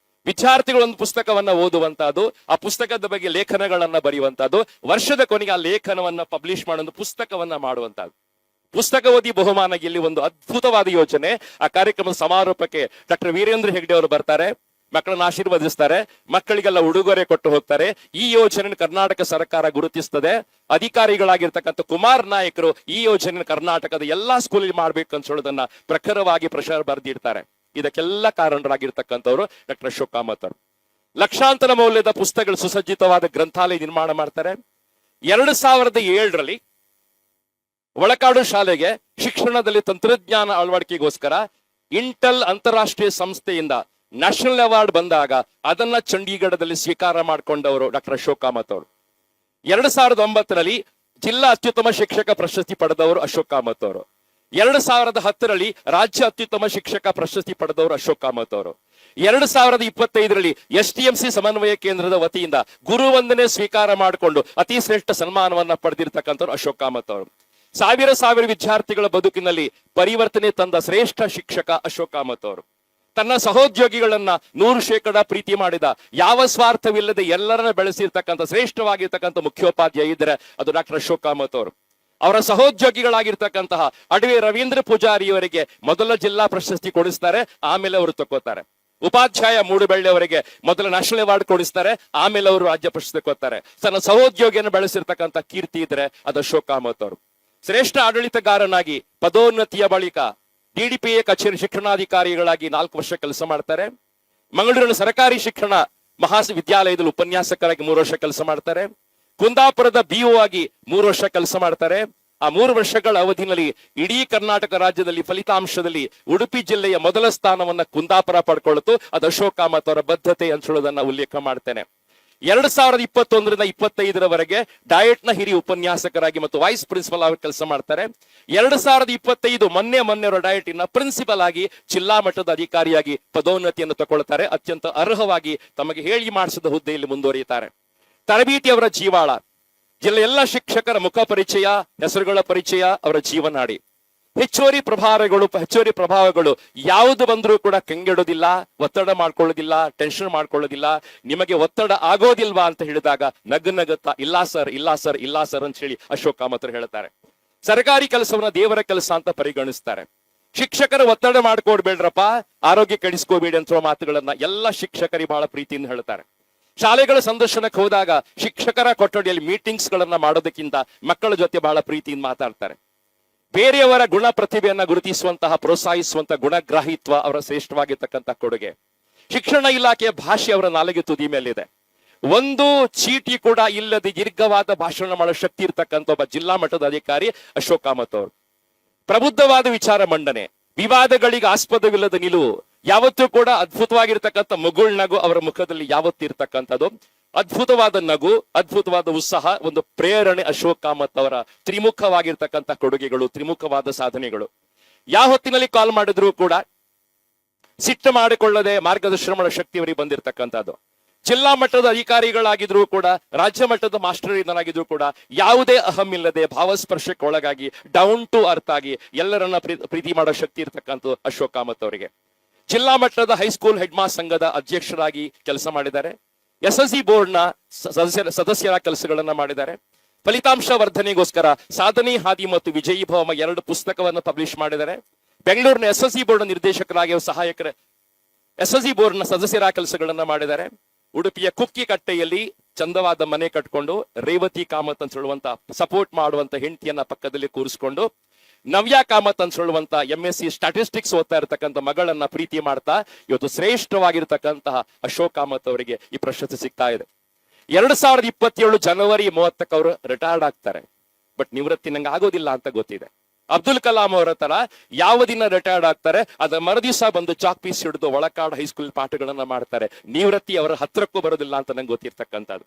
ವಿದ್ಯಾರ್ಥಿಗಳು ಒಂದು ಪುಸ್ತಕವನ್ನ ಓದುವಂತಹದ್ದು, ಆ ಪುಸ್ತಕದ ಬಗ್ಗೆ ಲೇಖನಗಳನ್ನ ಬರೆಯುವಂತಹದ್ದು, ವರ್ಷದ ಕೊನೆಗೆ ಆ ಲೇಖನವನ್ನ ಪಬ್ಲಿಷ್ ಮಾಡೋ ಪುಸ್ತಕವನ್ನ ಮಾಡುವಂತಹದ್ದು. ಪುಸ್ತಕ ಓದಿ ಬಹುಮಾನ ಗೆಲ್ಲಿ ಒಂದು ಅದ್ಭುತವಾದ ಯೋಜನೆ. ಆ ಕಾರ್ಯಕ್ರಮದ ಸಮಾರೋಪಕ್ಕೆ ಡಾಕ್ಟರ್ ವೀರೇಂದ್ರ ಹೆಗ್ಡೆ ಅವರು ಬರ್ತಾರೆ, ಮಕ್ಕಳನ್ನ ಆಶೀರ್ವದಿಸ್ತಾರೆ, ಮಕ್ಕಳಿಗೆಲ್ಲ ಉಡುಗೊರೆ ಕೊಟ್ಟು ಹೋಗ್ತಾರೆ. ಈ ಯೋಜನೆ ಕರ್ನಾಟಕ ಸರ್ಕಾರ ಗುರುತಿಸ್ತದೆ. ಅಧಿಕಾರಿಗಳಾಗಿರ್ತಕ್ಕಂಥ ಕುಮಾರ್ ನಾಯಕರು ಈ ಯೋಜನೆ ಕರ್ನಾಟಕದ ಎಲ್ಲಾ ಸ್ಕೂಲಲ್ಲಿ ಮಾಡ್ಬೇಕು ಅಂತ ಹೇಳೋದನ್ನ ಪ್ರಖರವಾಗಿ ಬರೆದಿರ್ತಾರೆ. ಇದಕ್ಕೆಲ್ಲ ಕಾರಣರಾಗಿರ್ತಕ್ಕಂಥವ್ರು ಡಾಕ್ಟರ್ ಅಶೋಕ್ ಕಾಮತ್ ಅವರು. ಲಕ್ಷಾಂತರ ಮೌಲ್ಯದ ಪುಸ್ತಕಗಳು, ಸುಸಜ್ಜಿತವಾದ ಗ್ರಂಥಾಲಯ ನಿರ್ಮಾಣ ಮಾಡ್ತಾರೆ. 2007ರಲ್ಲಿ ಒಳಕಾಡು ಶಾಲೆಗೆ ಶಿಕ್ಷಣದಲ್ಲಿ ತಂತ್ರಜ್ಞಾನ ಅಳವಡಿಕೆಗೋಸ್ಕರ ಇಂಟೆಲ್ ಅಂತಾರಾಷ್ಟ್ರೀಯ ಸಂಸ್ಥೆಯಿಂದ ನ್ಯಾಷನಲ್ ಅವಾರ್ಡ್ ಬಂದಾಗ ಅದನ್ನ ಚಂಡೀಗಢದಲ್ಲಿ ಸ್ವೀಕಾರ ಮಾಡಿಕೊಂಡವರು ಡಾಕ್ಟರ್ ಅಶೋಕ್ ಕಾಮತ್ ಅವರು. 2009ರಲ್ಲಿ ಜಿಲ್ಲಾ ಅತ್ಯುತ್ತಮ ಶಿಕ್ಷಕ ಪ್ರಶಸ್ತಿ ಪಡೆದವರು ಅಶೋಕ್ ಕಾಮತ್ ಅವರು. 2010ರಲ್ಲಿ ರಾಜ್ಯ ಅತ್ಯುತ್ತಮ ಶಿಕ್ಷಕ ಪ್ರಶಸ್ತಿ ಪಡೆದವರು ಅಶೋಕ್ ಕಾಮತ್ ಅವರು. 2025ರಲ್ಲಿ STMC ಸಮನ್ವಯ ಕೇಂದ್ರದ ವತಿಯಿಂದ ಗುರುವಂದನೆ ಸ್ವೀಕಾರ ಮಾಡಿಕೊಂಡು ಅತಿ ಶ್ರೇಷ್ಠ ಸನ್ಮಾನವನ್ನ ಪಡೆದಿರ್ತಕ್ಕಂಥವ್ರು ಅಶೋಕ್ ಕಾಮತ್ ಅವರು. ಸಾವಿರ ವಿದ್ಯಾರ್ಥಿಗಳ ಬದುಕಿನಲ್ಲಿ ಪರಿವರ್ತನೆ ತಂದ ಶ್ರೇಷ್ಠ ಶಿಕ್ಷಕ ಅಶೋಕ್ ಕಾಮತ್ ಅವರು. ತನ್ನ ಸಹೋದ್ಯೋಗಿಗಳನ್ನ 100% ಪ್ರೀತಿ ಮಾಡಿದ, ಯಾವ ಸ್ವಾರ್ಥವಿಲ್ಲದೆ ಎಲ್ಲರನ್ನ ಬೆಳೆಸಿರ್ತಕ್ಕಂಥ ಶ್ರೇಷ್ಠವಾಗಿರ್ತಕ್ಕಂಥ ಮುಖ್ಯೋಪಾಧ್ಯಾಯ ಇದ್ರೆ ಅದು ಡಾಕ್ಟರ್ ಅಶೋಕ್ ಕಾಮತ್ ಅವರು. ಅವರ ಸಹೋದ್ಯೋಗಿಗಳಾಗಿರ್ತಕ್ಕಂತಹ ಅಡವೆ ರವೀಂದ್ರ ಪೂಜಾರಿಯವರಿಗೆ ಮೊದಲ ಜಿಲ್ಲಾ ಪ್ರಶಸ್ತಿ ಕೊಡಿಸ್ತಾರೆ, ಆಮೇಲೆ ಅವರು ತಗೋತಾರೆ. ಉಪಾಧ್ಯಾಯ ಮೂಡುಬೆಳ್ಳಿ ಅವರಿಗೆ ಮೊದಲ ನ್ಯಾಷನಲ್ ಅವಾರ್ಡ್ ಕೊಡಿಸ್ತಾರೆ, ಆಮೇಲೆ ಅವರು ರಾಜ್ಯ ಪ್ರಶಸ್ತಿ ಕೊಡ್ತಾರೆ. ತನ್ನ ಸಹೋದ್ಯೋಗಿಯನ್ನು ಬೆಳೆಸಿರ್ತಕ್ಕಂಥ ಕೀರ್ತಿ ಇದ್ರೆ ಅದು ಅಶೋಕ್ ಕಾಮತ್ ಅವರು. ಶ್ರೇಷ್ಠ ಆಡಳಿತಗಾರನಾಗಿ ಪದೋನ್ನತಿಯ ಬಳಿಕ DDPA ಕಚೇರಿ ಶಿಕ್ಷಣಾಧಿಕಾರಿಗಳಾಗಿ 4 ವರ್ಷ ಕೆಲಸ ಮಾಡ್ತಾರೆ. ಮಂಗಳೂರಿನ ಸರ್ಕಾರಿ ಶಿಕ್ಷಣ ಮಹಾವಿದ್ಯಾಲಯದಲ್ಲಿ ಉಪನ್ಯಾಸಕರಾಗಿ 3 ವರ್ಷ ಕೆಲಸ ಮಾಡ್ತಾರೆ. ಕುಂದಾಪುರದ BO ಆಗಿ 3 ವರ್ಷ ಕೆಲಸ ಮಾಡ್ತಾರೆ. ಆ 3 ವರ್ಷಗಳ ಅವಧಿಯಲ್ಲಿ ಇಡೀ ಕರ್ನಾಟಕ ರಾಜ್ಯದಲ್ಲಿ ಫಲಿತಾಂಶದಲ್ಲಿ ಉಡುಪಿ ಜಿಲ್ಲೆಯ ಮೊದಲ ಸ್ಥಾನವನ್ನ ಕುಂದಾಪುರ ಪಡ್ಕೊಳ್ತು. ಅದು ಅಶೋಕ್ ಕಾಮತ್ ಅವರ ಬದ್ಧತೆ ಅಂತ ಹೇಳೋದನ್ನ ಉಲ್ಲೇಖ ಮಾಡ್ತೇನೆ. 2021ರಿಂದ 25ರವರೆಗೆ ಡಯಟ್ ನ ಹಿರಿಯ ಉಪನ್ಯಾಸಕರಾಗಿ ಮತ್ತು ವೈಸ್ ಪ್ರಿನ್ಸಿಪಲ್ ಆಗಿ ಕೆಲಸ ಮಾಡ್ತಾರೆ. 2025 ಮೊನ್ನೆ ಡಯಟ್ ನ ಪ್ರಿನ್ಸಿಪಲ್ ಆಗಿ ಜಿಲ್ಲಾ ಮಟ್ಟದ ಅಧಿಕಾರಿಯಾಗಿ ಪದೋನ್ನತಿಯನ್ನು ತಗೊಳ್ತಾರೆ. ಅತ್ಯಂತ ಅರ್ಹವಾಗಿ ತಮಗೆ ಹೇಳಿ ಮಾಡಿಸಿದ ಹುದ್ದೆಯಲ್ಲಿ ಮುಂದುವರಿಯುತ್ತಾರೆ. ತರಬೇತಿ ಅವರ ಜೀವಾಳ. ಜಿಲ್ಲೆಯ ಎಲ್ಲ ಶಿಕ್ಷಕರ ಮುಖ ಪರಿಚಯ, ಹೆಸರುಗಳ ಪರಿಚಯ, ಅವರ ಜೀವನಾಡಿ. ಹೆಚ್ಚುವರಿ ಪ್ರಭಾವಗಳು ಯಾವುದು ಬಂದರೂ ಕೂಡ ಕಂಗೆಡೋದಿಲ್ಲ, ಒತ್ತಡ ಮಾಡ್ಕೊಳ್ಳೋದಿಲ್ಲ, ಟೆನ್ಷನ್ ಮಾಡ್ಕೊಳ್ಳೋದಿಲ್ಲ. ನಿಮಗೆ ಒತ್ತಡ ಆಗೋದಿಲ್ವಾ ಅಂತ ಹೇಳಿದಾಗ ನಗುತ್ತಾ ಇಲ್ಲ ಸರ್ ಅಂತ ಹೇಳಿ ಅಶೋಕ್ ಕಾಮತ್ ಹೇಳ್ತಾರೆ. ಸರ್ಕಾರಿ ಕೆಲಸವನ್ನ ದೇವರ ಕೆಲಸ ಅಂತ ಪರಿಗಣಿಸ್ತಾರೆ. ಶಿಕ್ಷಕರು ಒತ್ತಡ ಮಾಡ್ಕೊಡ್ಬೇಡ್ರಪ್ಪ, ಆರೋಗ್ಯ ಕೆಡಿಸ್ಕೋಬೇಡಿ ಅಂತ ಮಾತುಗಳನ್ನ ಎಲ್ಲ ಶಿಕ್ಷಕರಿಗೆ ಬಹಳ ಪ್ರೀತಿಯಿಂದ ಹೇಳ್ತಾರೆ. ಶಾಲೆಗಳ ಸಂದರ್ಶನಕ್ಕೆ ಹೋದಾಗ ಶಿಕ್ಷಕರ ಕೊಠಡಿಯಲ್ಲಿ ಮೀಟಿಂಗ್ಸ್ ಗಳನ್ನ ಮಾಡೋದಕ್ಕಿಂತ ಮಕ್ಕಳ ಜೊತೆ ಬಹಳ ಪ್ರೀತಿಯಿಂದ ಮಾತಾಡ್ತಾರೆ. ಬೇರೆಯವರ ಗುಣ ಪ್ರತಿಭೆಯನ್ನ ಗುರುತಿಸುವಂತಹ, ಪ್ರೋತ್ಸಾಹಿಸುವಂತಹ ಗುಣಗ್ರಾಹಿತ್ವ ಅವರ ಶ್ರೇಷ್ಠವಾಗಿರ್ತಕ್ಕಂಥ ಕೊಡುಗೆ. ಶಿಕ್ಷಣ ಇಲಾಖೆಯ ಭಾಷೆ ಅವರ ನಾಲಿಗೆ ತುದಿ ಮೇಲಿದೆ. ಒಂದು ಚೀಟಿ ಕೂಡ ಇಲ್ಲದೆ ದೀರ್ಘವಾದ ಭಾಷಣ ಮಾಡೋ ಶಕ್ತಿ ಇರ್ತಕ್ಕಂಥ ಒಬ್ಬ ಜಿಲ್ಲಾ ಮಟ್ಟದ ಅಧಿಕಾರಿ ಅಶೋಕ್ ಕಾಮತ್ ಅವರು. ಪ್ರಬುದ್ಧವಾದ ವಿಚಾರ ಮಂಡನೆ, ವಿವಾದಗಳಿಗೆ ಆಸ್ಪದವಿಲ್ಲದ ನಿಲುವು, ಯಾವತ್ತೂ ಕೂಡ ಅದ್ಭುತವಾಗಿರ್ತಕ್ಕಂಥ ನಗು ಅವರ ಮುಖದಲ್ಲಿ ಯಾವತ್ತಿರ್ತಕ್ಕಂಥದ್ದು. ಅದ್ಭುತವಾದ ನಗು, ಅದ್ಭುತವಾದ ಉತ್ಸಾಹ, ಒಂದು ಪ್ರೇರಣೆ ಅಶೋಕ್ ಕಾಮತ್ ಅವರ ತ್ರಿಮುಖವಾಗಿರ್ತಕ್ಕಂಥ ಕೊಡುಗೆಗಳು, ತ್ರಿಮುಖವಾದ ಸಾಧನೆಗಳು. ಯಾವ ಹೊತ್ತಿನಲ್ಲಿ ಕಾಲ್ ಮಾಡಿದ್ರು ಕೂಡ ಸಿಟ್ಟು ಮಾಡಿಕೊಳ್ಳದೆ ಮಾರ್ಗದರ್ಶನ ಮಾಡೋ ಶಕ್ತಿ ಅವರಿಗೆ ಬಂದಿರತಕ್ಕಂಥದ್ದು. ಜಿಲ್ಲಾ ಮಟ್ಟದ ಅಧಿಕಾರಿಗಳಾಗಿದ್ರು ಕೂಡ, ರಾಜ್ಯ ಮಟ್ಟದ ಮಾಸ್ಟರ್ ಇದನ್ನಾಗಿದ್ರು ಕೂಡ ಯಾವುದೇ ಅಹಂ ಇಲ್ಲದೆ ಭಾವಸ್ಪರ್ಶಕ್ಕೆ ಒಳಗಾಗಿ ಡೌನ್ ಟು ಅರ್ತ್ ಆಗಿ ಎಲ್ಲರನ್ನ ಪ್ರೀತಿ ಮಾಡೋ ಶಕ್ತಿ ಇರ್ತಕ್ಕಂಥ ಅಶೋಕ್ ಕಾಮತ್ ಅವರಿಗೆ. ಜಿಲ್ಲಾ ಮಟ್ಟದ ಹೈಸ್ಕೂಲ್ ಹೆಡ್ ಮಾಸ್ ಸಂಘದ ಅಧ್ಯಕ್ಷರಾಗಿ ಕೆಲಸ ಮಾಡಿದ್ದಾರೆ. SSC ಬೋರ್ಡ್ ನ ಸದಸ್ಯರ ಕೆಲಸಗಳನ್ನ ಮಾಡಿದ್ದಾರೆ. ಫಲಿತಾಂಶ ವರ್ಧನೆಗೋಸ್ಕರ ಸಾಧನೆ ಹಾದಿ ಮತ್ತು ವಿಜಯೀ ಭವ 2 ಪುಸ್ತಕವನ್ನು ಪಬ್ಲಿಷ್ ಮಾಡಿದ್ದಾರೆ. ಬೆಂಗಳೂರಿನ SSC ಬೋರ್ಡ್ ನಿರ್ದೇಶಕರಾಗಿ ಸಹಾಯಕರ SSC ಬೋರ್ಡ್ ನ ಸದಸ್ಯರ ಕೆಲಸಗಳನ್ನ ಮಾಡಿದ್ದಾರೆ. ಉಡುಪಿಯ ಕುಕ್ಕಿ ಕಟ್ಟೆಯಲ್ಲಿ ಚಂದವಾದ ಮನೆ ಕಟ್ಕೊಂಡು ರೇವತಿ ಕಾಮತ್ ಅಂತ ಹೇಳುವಂತ ಸಪೋರ್ಟ್ ಮಾಡುವಂತ ಹೆಂಡತಿಯನ್ನ ಪಕ್ಕದಲ್ಲಿ ಕೂರಿಸ್ಕೊಂಡು ನವ್ಯಾ ಕಾಮತ್ ಅಂತ ಹೇಳುವಂತ MSc ಸ್ಟಾಟಿಸ್ಟಿಕ್ಸ್ ಓದ್ತಾ ಇರತಕ್ಕಂಥ ಮಗಳನ್ನ ಪ್ರೀತಿ ಮಾಡ್ತಾ ಇವತ್ತು ಶ್ರೇಷ್ಠವಾಗಿರ್ತಕ್ಕಂತಹ ಅಶೋಕ್ ಕಾಮತ್ ಅವರಿಗೆ ಈ ಪ್ರಶಸ್ತಿ ಸಿಗ್ತಾ ಇದೆ. 2027 ಜನವರಿ 30ಕ್ಕೆ ಅವರು ರಿಟೈರ್ಡ್ ಆಗ್ತಾರೆ. ಬಟ್ ನಿವೃತ್ತಿ ನಂಗೆ ಆಗೋದಿಲ್ಲ ಅಂತ ಗೊತ್ತಿದೆ. ಅಬ್ದುಲ್ ಕಲಾಂ ಅವರ ತರ ಯಾವ ದಿನ ರಿಟೈರ್ಡ್ ಆಗ್ತಾರೆ ಅದರ ಮರುದಿವಸ ಬಂದು ಚಾಕ್ ಪೀಸ್ ಹಿಡಿದು ಒಳಕಾಡ್ ಹೈಸ್ಕೂಲ್ ಪಾಠಗಳನ್ನ ಮಾಡ್ತಾರೆ. ನಿವೃತ್ತಿ ಅವರ ಹತ್ರಕ್ಕೂ ಬರೋದಿಲ್ಲ ಅಂತ ನಂಗೆ ಗೊತ್ತಿರ್ತಕ್ಕಂಥದ್ದು.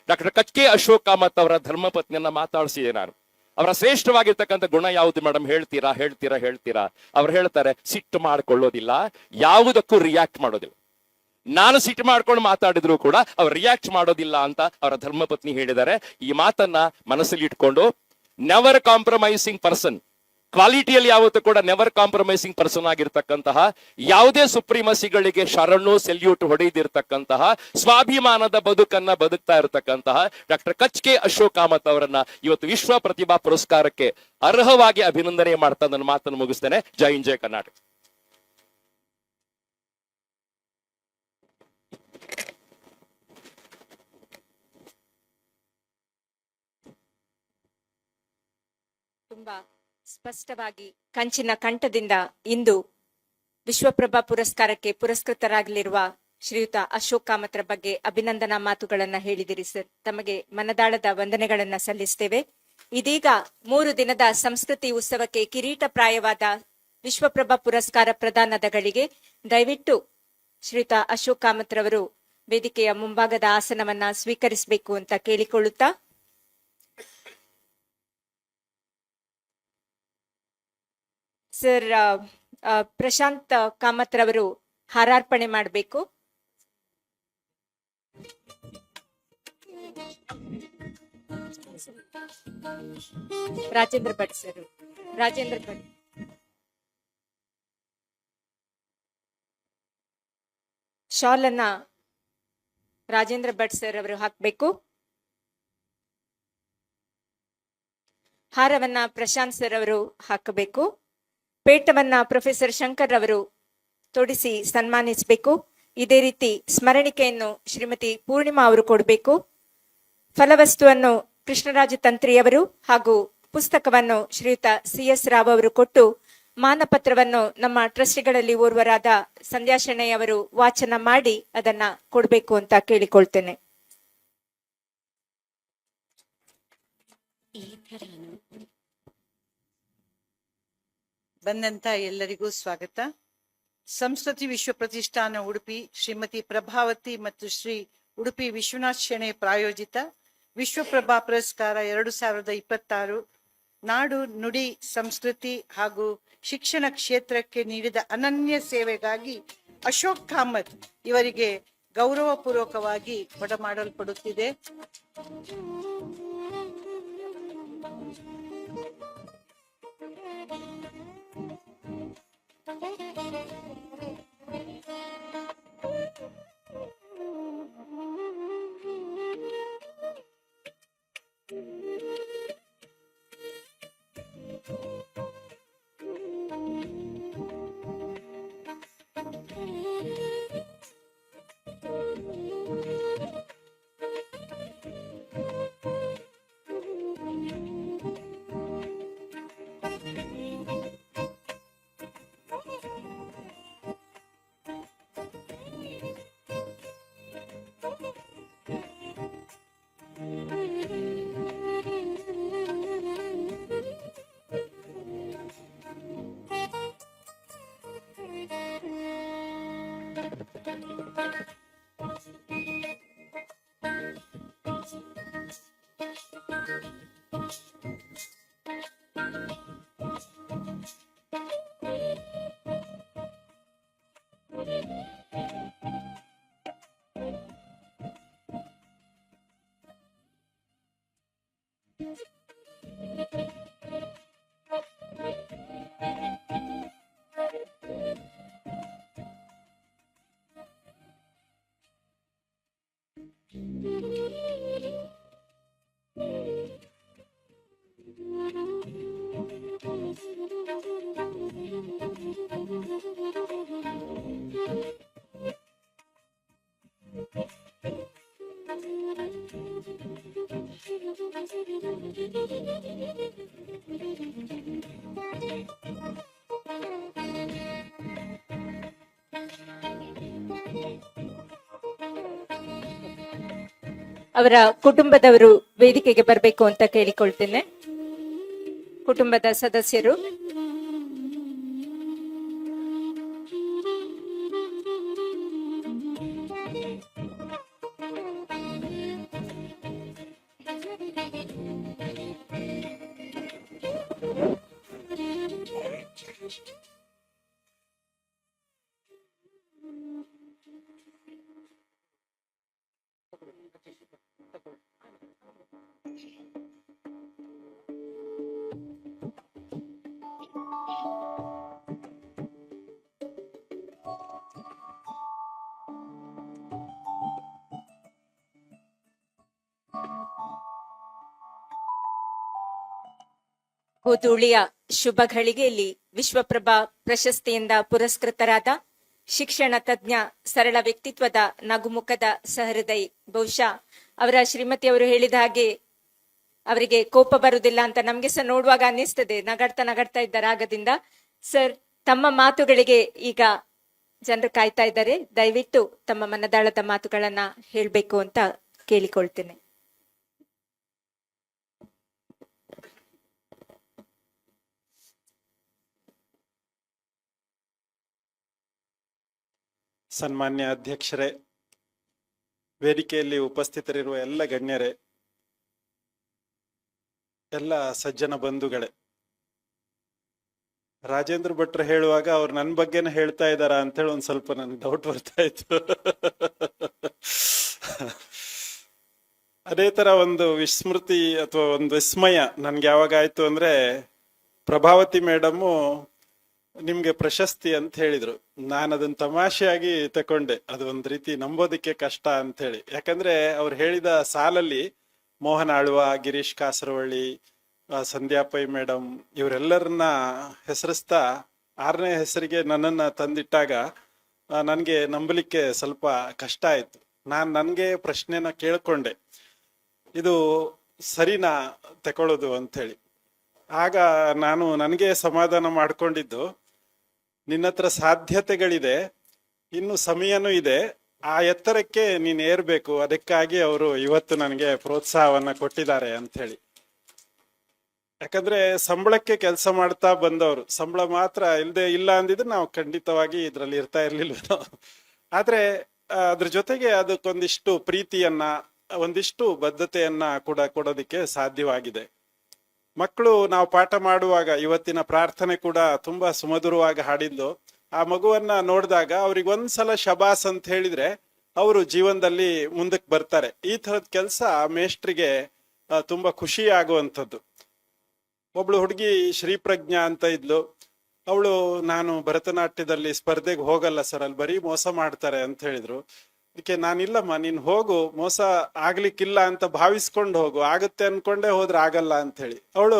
ಡಾಕ್ಟರ್ ಕಚ್ಕೆ ಅಶೋಕ್ ಕಾಮತ್ ಅವರ ಧರ್ಮಪತ್ನಿಯನ್ನ ಮಾತಾಡಿಸಿದೆ ನಾನು. ಅವರ ಶ್ರೇಷ್ಠವಾಗಿರ್ತಕ್ಕಂಥ ಗುಣ ಯಾವುದು ಮೇಡಮ್ ಹೇಳ್ತೀರಾ? ಅವ್ರು ಹೇಳ್ತಾರೆ, ಸಿಟ್ಟು ಮಾಡ್ಕೊಳ್ಳೋದಿಲ್ಲ, ಯಾವುದಕ್ಕೂ ರಿಯಾಕ್ಟ್ ಮಾಡೋದಿಲ್ಲ. ನಾನು ಸಿಟ್ಟು ಮಾಡ್ಕೊಂಡು ಮಾತಾಡಿದ್ರು ಕೂಡ ಅವ್ರು ರಿಯಾಕ್ಟ್ ಮಾಡೋದಿಲ್ಲ ಅಂತ ಅವರ ಧರ್ಮಪತ್ನಿ ಹೇಳಿದ್ದಾರೆ. ಈ ಮಾತನ್ನ ಮನಸ್ಸಲ್ಲಿ ಇಟ್ಕೊಂಡು ನೆವರ್ ಕಾಂಪ್ರಮೈಸಿಂಗ್ ಪರ್ಸನ್, ಕ್ವಾಲಿಟಿಯಲ್ಲಿ ಯಾವತ್ತೂ ಕೂಡ ನೆವರ್ ಕಾಂಪ್ರಮೈಸಿಂಗ್ ಪರ್ಸನ್ ಆಗಿರ್ತಕ್ಕಂತಹ, ಯಾವುದೇ ಸುಪ್ರೀಮಸಿಗಳಿಗೆ ಶರಣು ಸೆಲ್ಯೂಟ್ ಹೊಡೆದಿರ್ತಕ್ಕಂತಹ, ಸ್ವಾಭಿಮಾನದ ಬದುಕನ್ನ ಬದುಕ್ತಾ ಇರತಕ್ಕಂತಹ ಡಾಕ್ಟರ್ ಕಚ್ಕೆ ಅಶೋಕ್ ಕಾಮತ್ ಅವರನ್ನ ಇವತ್ತು ವಿಶ್ವ ಪ್ರತಿಭಾ ಪುರಸ್ಕಾರಕ್ಕೆ ಅರ್ಹವಾಗಿ ಅಭಿನಂದನೆ ಮಾಡ್ತಾ ನನ್ನ ಮಾತನ್ನು ಮುಗಿಸ್ತೇನೆ. ಜೈ ಹಿಂದ್, ಜೈ ಕರ್ನಾಟಕ. ತುಂಬಾ ಸ್ಪಷ್ಟವಾಗಿ ಕಂಚಿನ ಕಂಠದಿಂದ ಇಂದು ವಿಶ್ವಪ್ರಭಾ ಪುರಸ್ಕಾರಕ್ಕೆ ಪುರಸ್ಕೃತರಾಗಲಿರುವ ಶ್ರೀಯುತ ಅಶೋಕ್ ಕಾಮತ್ರ ಬಗ್ಗೆ ಅಭಿನಂದನಾ ಮಾತುಗಳನ್ನ ಹೇಳಿದಿರಿ ಸರ್. ತಮಗೆ ಮನದಾಳದ ವಂದನೆಗಳನ್ನ ಸಲ್ಲಿಸ್ತೇವೆ. ಇದೀಗ 3 ದಿನದ ಸಂಸ್ಕೃತಿ ಉತ್ಸವಕ್ಕೆ ಕಿರೀಟ ಪ್ರಾಯವಾದ ವಿಶ್ವಪ್ರಭಾ ಪುರಸ್ಕಾರ ಪ್ರದಾನದ ಗಳಿಗೆ ದಯವಿಟ್ಟು ಶ್ರೀಯುತ ಅಶೋಕ್ ಕಾಮತ್ರವರು ವೇದಿಕೆಯ ಮುಂಭಾಗದ ಆಸನವನ್ನ ಸ್ವೀಕರಿಸಬೇಕು ಅಂತ ಕೇಳಿಕೊಳ್ಳುತ್ತಾ, ಸರ್ ಪ್ರಶಾಂತ್ ಕಾಮತ್ ರವರು ಹಾರಾರ್ಪಣೆ ಮಾಡಬೇಕು. ರಾಜೇಂದ್ರ ಭಟ್ ಸರ್, ರಾಜೇಂದ್ರ ಭಟ್ ಶಾಲ್ ಅನ್ನ ರಾಜೇಂದ್ರ ಭಟ್ ಸರ್ ಅವರು ಹಾಕಬೇಕು. ಹಾರವನ್ನ ಪ್ರಶಾಂತ್ ಸರ್ ಅವರು ಹಾಕಬೇಕು. ಪೇಟವನ್ನ ಪ್ರೊಫೆಸರ್ ಶಂಕರ್ ಅವರು ತೊಡಿಸಿ ಸನ್ಮಾನಿಸಬೇಕು. ಇದೇ ರೀತಿ ಸ್ಮರಣಿಕೆಯನ್ನು ಶ್ರೀಮತಿ ಪೂರ್ಣಿಮಾ ಅವರು ಕೊಡಬೇಕು. ಫಲವಸ್ತುವನ್ನು ಕೃಷ್ಣರಾಜ ತಂತ್ರಿಯವರು ಹಾಗೂ ಪುಸ್ತಕವನ್ನು ಶ್ರೀಯುತ CS ರಾವ್ ಅವರು ಕೊಟ್ಟು ಮಾನಪತ್ರವನ್ನು ನಮ್ಮ ಟ್ರಸ್ಟಿಗಳಲ್ಲಿ ಓರ್ವರಾದ ಸಂಧ್ಯಾ ಶೆಣೈ ಅವರು ವಾಚನ ಮಾಡಿ ಅದನ್ನ ಕೊಡಬೇಕು ಅಂತ ಕೇಳಿಕೊಳ್ತೇನೆ. ಬಂದಂತ ಎಲ್ಲರಿಗೂ ಸ್ವಾಗತ. ಸಂಸ್ಕೃತಿ ವಿಶ್ವ ಪ್ರತಿಷ್ಠಾನ ಉಡುಪಿ ಶ್ರೀಮತಿ ಪ್ರಭಾವತಿ ಮತ್ತು ಶ್ರೀ ಉಡುಪಿ ವಿಶ್ವನಾಥ್ ಶೆಣೆ ಪ್ರಾಯೋಜಿತ ವಿಶ್ವಪ್ರಭಾ ಪುರಸ್ಕಾರ 2026 ನಾಡು ನುಡಿ ಸಂಸ್ಕೃತಿ ಹಾಗೂ ಶಿಕ್ಷಣ ಕ್ಷೇತ್ರಕ್ಕೆ ನೀಡಿದ ಅನನ್ಯ ಸೇವೆಗಾಗಿ ಅಶೋಕ್ ಕಾಮತ್ ಇವರಿಗೆ ಗೌರವಪೂರ್ವಕವಾಗಿ ಕೊಡಮಾಡಲ್ಪಡುತ್ತಿದೆ. ಅವರ ಕುಟುಂಬದವರು ವೇದಿಕೆಗೆ ಬರಬೇಕು ಅಂತ ಕೇಳಿಕೊಳ್ತೇನೆ. ಕುಟುಂಬದ ಸದಸ್ಯರು ಗೋಧೂಳಿಯ ಶುಭ ಘಳಿಗೆಯಲ್ಲಿ ವಿಶ್ವಪ್ರಭಾ ಪ್ರಶಸ್ತಿಯಿಂದ ಪುರಸ್ಕೃತರಾದ ಶಿಕ್ಷಣ ತಜ್ಞ, ಸರಳ ವ್ಯಕ್ತಿತ್ವದ, ನಗುಮುಖದ ಸಹೃದಯಿ. ಬಹುಶಃ ಅವರ ಶ್ರೀಮತಿಯವರು ಹೇಳಿದ ಹಾಗೆ ಅವರಿಗೆ ಕೋಪ ಬರುವುದಿಲ್ಲ ಅಂತ ನಮ್ಗೆ ಸಹ ನೋಡುವಾಗ ಅನ್ನಿಸ್ತದೆ. ನಗಡ್ತಾ ಇದ್ದ ರಾಗದಿಂದ. ಸರ್, ತಮ್ಮ ಮಾತುಗಳಿಗೆ ಈಗ ಜನರು ಕಾಯ್ತಾ ಇದ್ದಾರೆ. ದಯವಿಟ್ಟು ತಮ್ಮ ಮನದಾಳದ ಮಾತುಗಳನ್ನ ಹೇಳ್ಬೇಕು ಅಂತ ಕೇಳಿಕೊಳ್ತೇನೆ. ಸನ್ಮಾನ್ಯ ಅಧ್ಯಕ್ಷರೇ, ವೇದಿಕೆಯಲ್ಲಿ ಉಪಸ್ಥಿತರಿರುವ ಎಲ್ಲ ಗಣ್ಯರೇ, ಎಲ್ಲ ಸಜ್ಜನ ಬಂಧುಗಳೇ, ರಾಜೇಂದ್ರ ಭಟ್ರು ಹೇಳುವಾಗ ಅವ್ರು ನನ್ನ ಬಗ್ಗೆನೇ ಹೇಳ್ತಾ ಇದ್ದಾರಾ ಅಂತೇಳಿ ಒಂದ್ ಸ್ವಲ್ಪ ನನ್ಗೆ ಡೌಟ್ ಬರ್ತಾ ಇತ್ತು. ಅದೇ ತರ ಒಂದು ವಿಸ್ಮೃತಿ ಅಥವಾ ಒಂದು ವಿಸ್ಮಯ ನನ್ಗೆ ಯಾವಾಗ ಆಯ್ತು ಅಂದ್ರೆ, ಪ್ರಭಾವತಿ ಮೇಡಮ್ಮು ನಿಮ್ಗೆ ಪ್ರಶಸ್ತಿ ಅಂತ ಹೇಳಿದ್ರು. ನಾನು ಅದನ್ನ ತಮಾಷೆಯಾಗಿ ತಕೊಂಡೆ. ಅದು ಒಂದ್ ರೀತಿ ನಂಬೋದಿಕ್ಕೆ ಕಷ್ಟ ಅಂತ ಹೇಳಿ. ಯಾಕಂದ್ರೆ ಅವ್ರು ಹೇಳಿದ ಸಾಲಲ್ಲಿ ಮೋಹನ್ ಆಳ್ವ, ಗಿರೀಶ್ ಕಾಸರವಳ್ಳಿ, ಸಂಧ್ಯಾ ಪೈ ಮೇಡಮ್ ಇವರೆಲ್ಲರನ್ನ ಹೆಸರಿಸ್ತಾ 6ನೇ ಹೆಸರಿಗೆ ನನ್ನನ್ನ ತಂದಿಟ್ಟಾಗ ನನ್ಗೆ ನಂಬಲಿಕ್ಕೆ ಸ್ವಲ್ಪ ಕಷ್ಟ ಆಯ್ತು. ನನ್ಗೆ ಪ್ರಶ್ನೆನ ಕೇಳ್ಕೊಂಡೆ, ಇದು ಸರಿನಾ ತಕೊಳ್ಳೋದು ಅಂತ ಹೇಳಿ. ಆಗ ನಾನು ನನಗೆ ಸಮಾಧಾನ ಮಾಡ್ಕೊಂಡಿದ್ದು, ನಿನ್ನ ಹತ್ರ ಸಾಧ್ಯತೆಗಳಿದೆ, ಇನ್ನು ಸಮಯನೂ ಇದೆ, ಆ ಎತ್ತರಕ್ಕೆ ನೀನ್ ಏರ್ಬೇಕು, ಅದಕ್ಕಾಗಿ ಅವರು ಇವತ್ತು ನನಗೆ ಪ್ರೋತ್ಸಾಹವನ್ನ ಕೊಟ್ಟಿದ್ದಾರೆ ಅಂತ ಹೇಳಿ. ಯಾಕಂದ್ರೆ ಸಂಬಳಕ್ಕೆ ಕೆಲಸ ಮಾಡ್ತಾ ಬಂದವರು, ಸಂಬಳ ಮಾತ್ರ ಇಲ್ಲ ಅಂದಿದ್ರೆ ನಾವು ಖಂಡಿತವಾಗಿ ಇದ್ರಲ್ಲಿ ಇರ್ತಾ ಇರ್ಲಿಲ್ವೇನೋ. ಆದ್ರೆ ಅದ್ರ ಜೊತೆಗೆ ಅದಕ್ಕೊಂದಿಷ್ಟು ಪ್ರೀತಿಯನ್ನ, ಒಂದಿಷ್ಟು ಬದ್ಧತೆಯನ್ನ ಕೂಡ ಕೊಡೋದಿಕ್ಕೆ ಸಾಧ್ಯವಾಗಿದೆ. ಮಕ್ಕಳು ನಾವು ಪಾಠ ಮಾಡುವಾಗ ಇವತ್ತಿನ ಪ್ರಾರ್ಥನೆ ಕೂಡ ತುಂಬಾ ಸುಮಧುರವಾಗಿ ಹಾಡಿದ್ದು, ಆ ಮಗುವನ್ನ ನೋಡಿದಾಗ ಅವ್ರಿಗೆ ಒಂದ್ಸಲ ಶಬಾಸ್ ಅಂತ ಹೇಳಿದ್ರೆ ಅವರು ಜೀವನದಲ್ಲಿ ಮುಂದಕ್ಕೆ ಬರ್ತಾರೆ. ಈ ತರದ ಕೆಲಸ ಮೇಷ್ಟ್ರಿಗೆ ತುಂಬಾ ಖುಷಿ ಆಗುವಂಥದ್ದು. ಒಬ್ಳು ಹುಡುಗಿ ಶ್ರೀಪ್ರಜ್ಞಾ ಅಂತ ಇದ್ಲು. ಅವಳು ನಾನು ಭರತನಾಟ್ಯದಲ್ಲಿ ಸ್ಪರ್ಧೆಗೆ ಹೋಗಲ್ಲ ಸರ್, ಅಲ್ಲಿ ಬರೀ ಮೋಸ ಮಾಡ್ತಾರೆ ಅಂತ ಹೇಳಿದ್ರು. ಅದಕ್ಕೆ ನಾನಿಲ್ಲಮ್ಮ, ನೀನ್ ಹೋಗು, ಮೋಸ ಆಗ್ಲಿಕ್ಕಿಲ್ಲ ಅಂತ ಭಾವಿಸ್ಕೊಂಡು ಹೋಗು, ಆಗುತ್ತೆ ಅನ್ಕೊಂಡೇ ಹೋದ್ರೆ ಆಗಲ್ಲ ಅಂತ ಹೇಳಿ ಅವಳು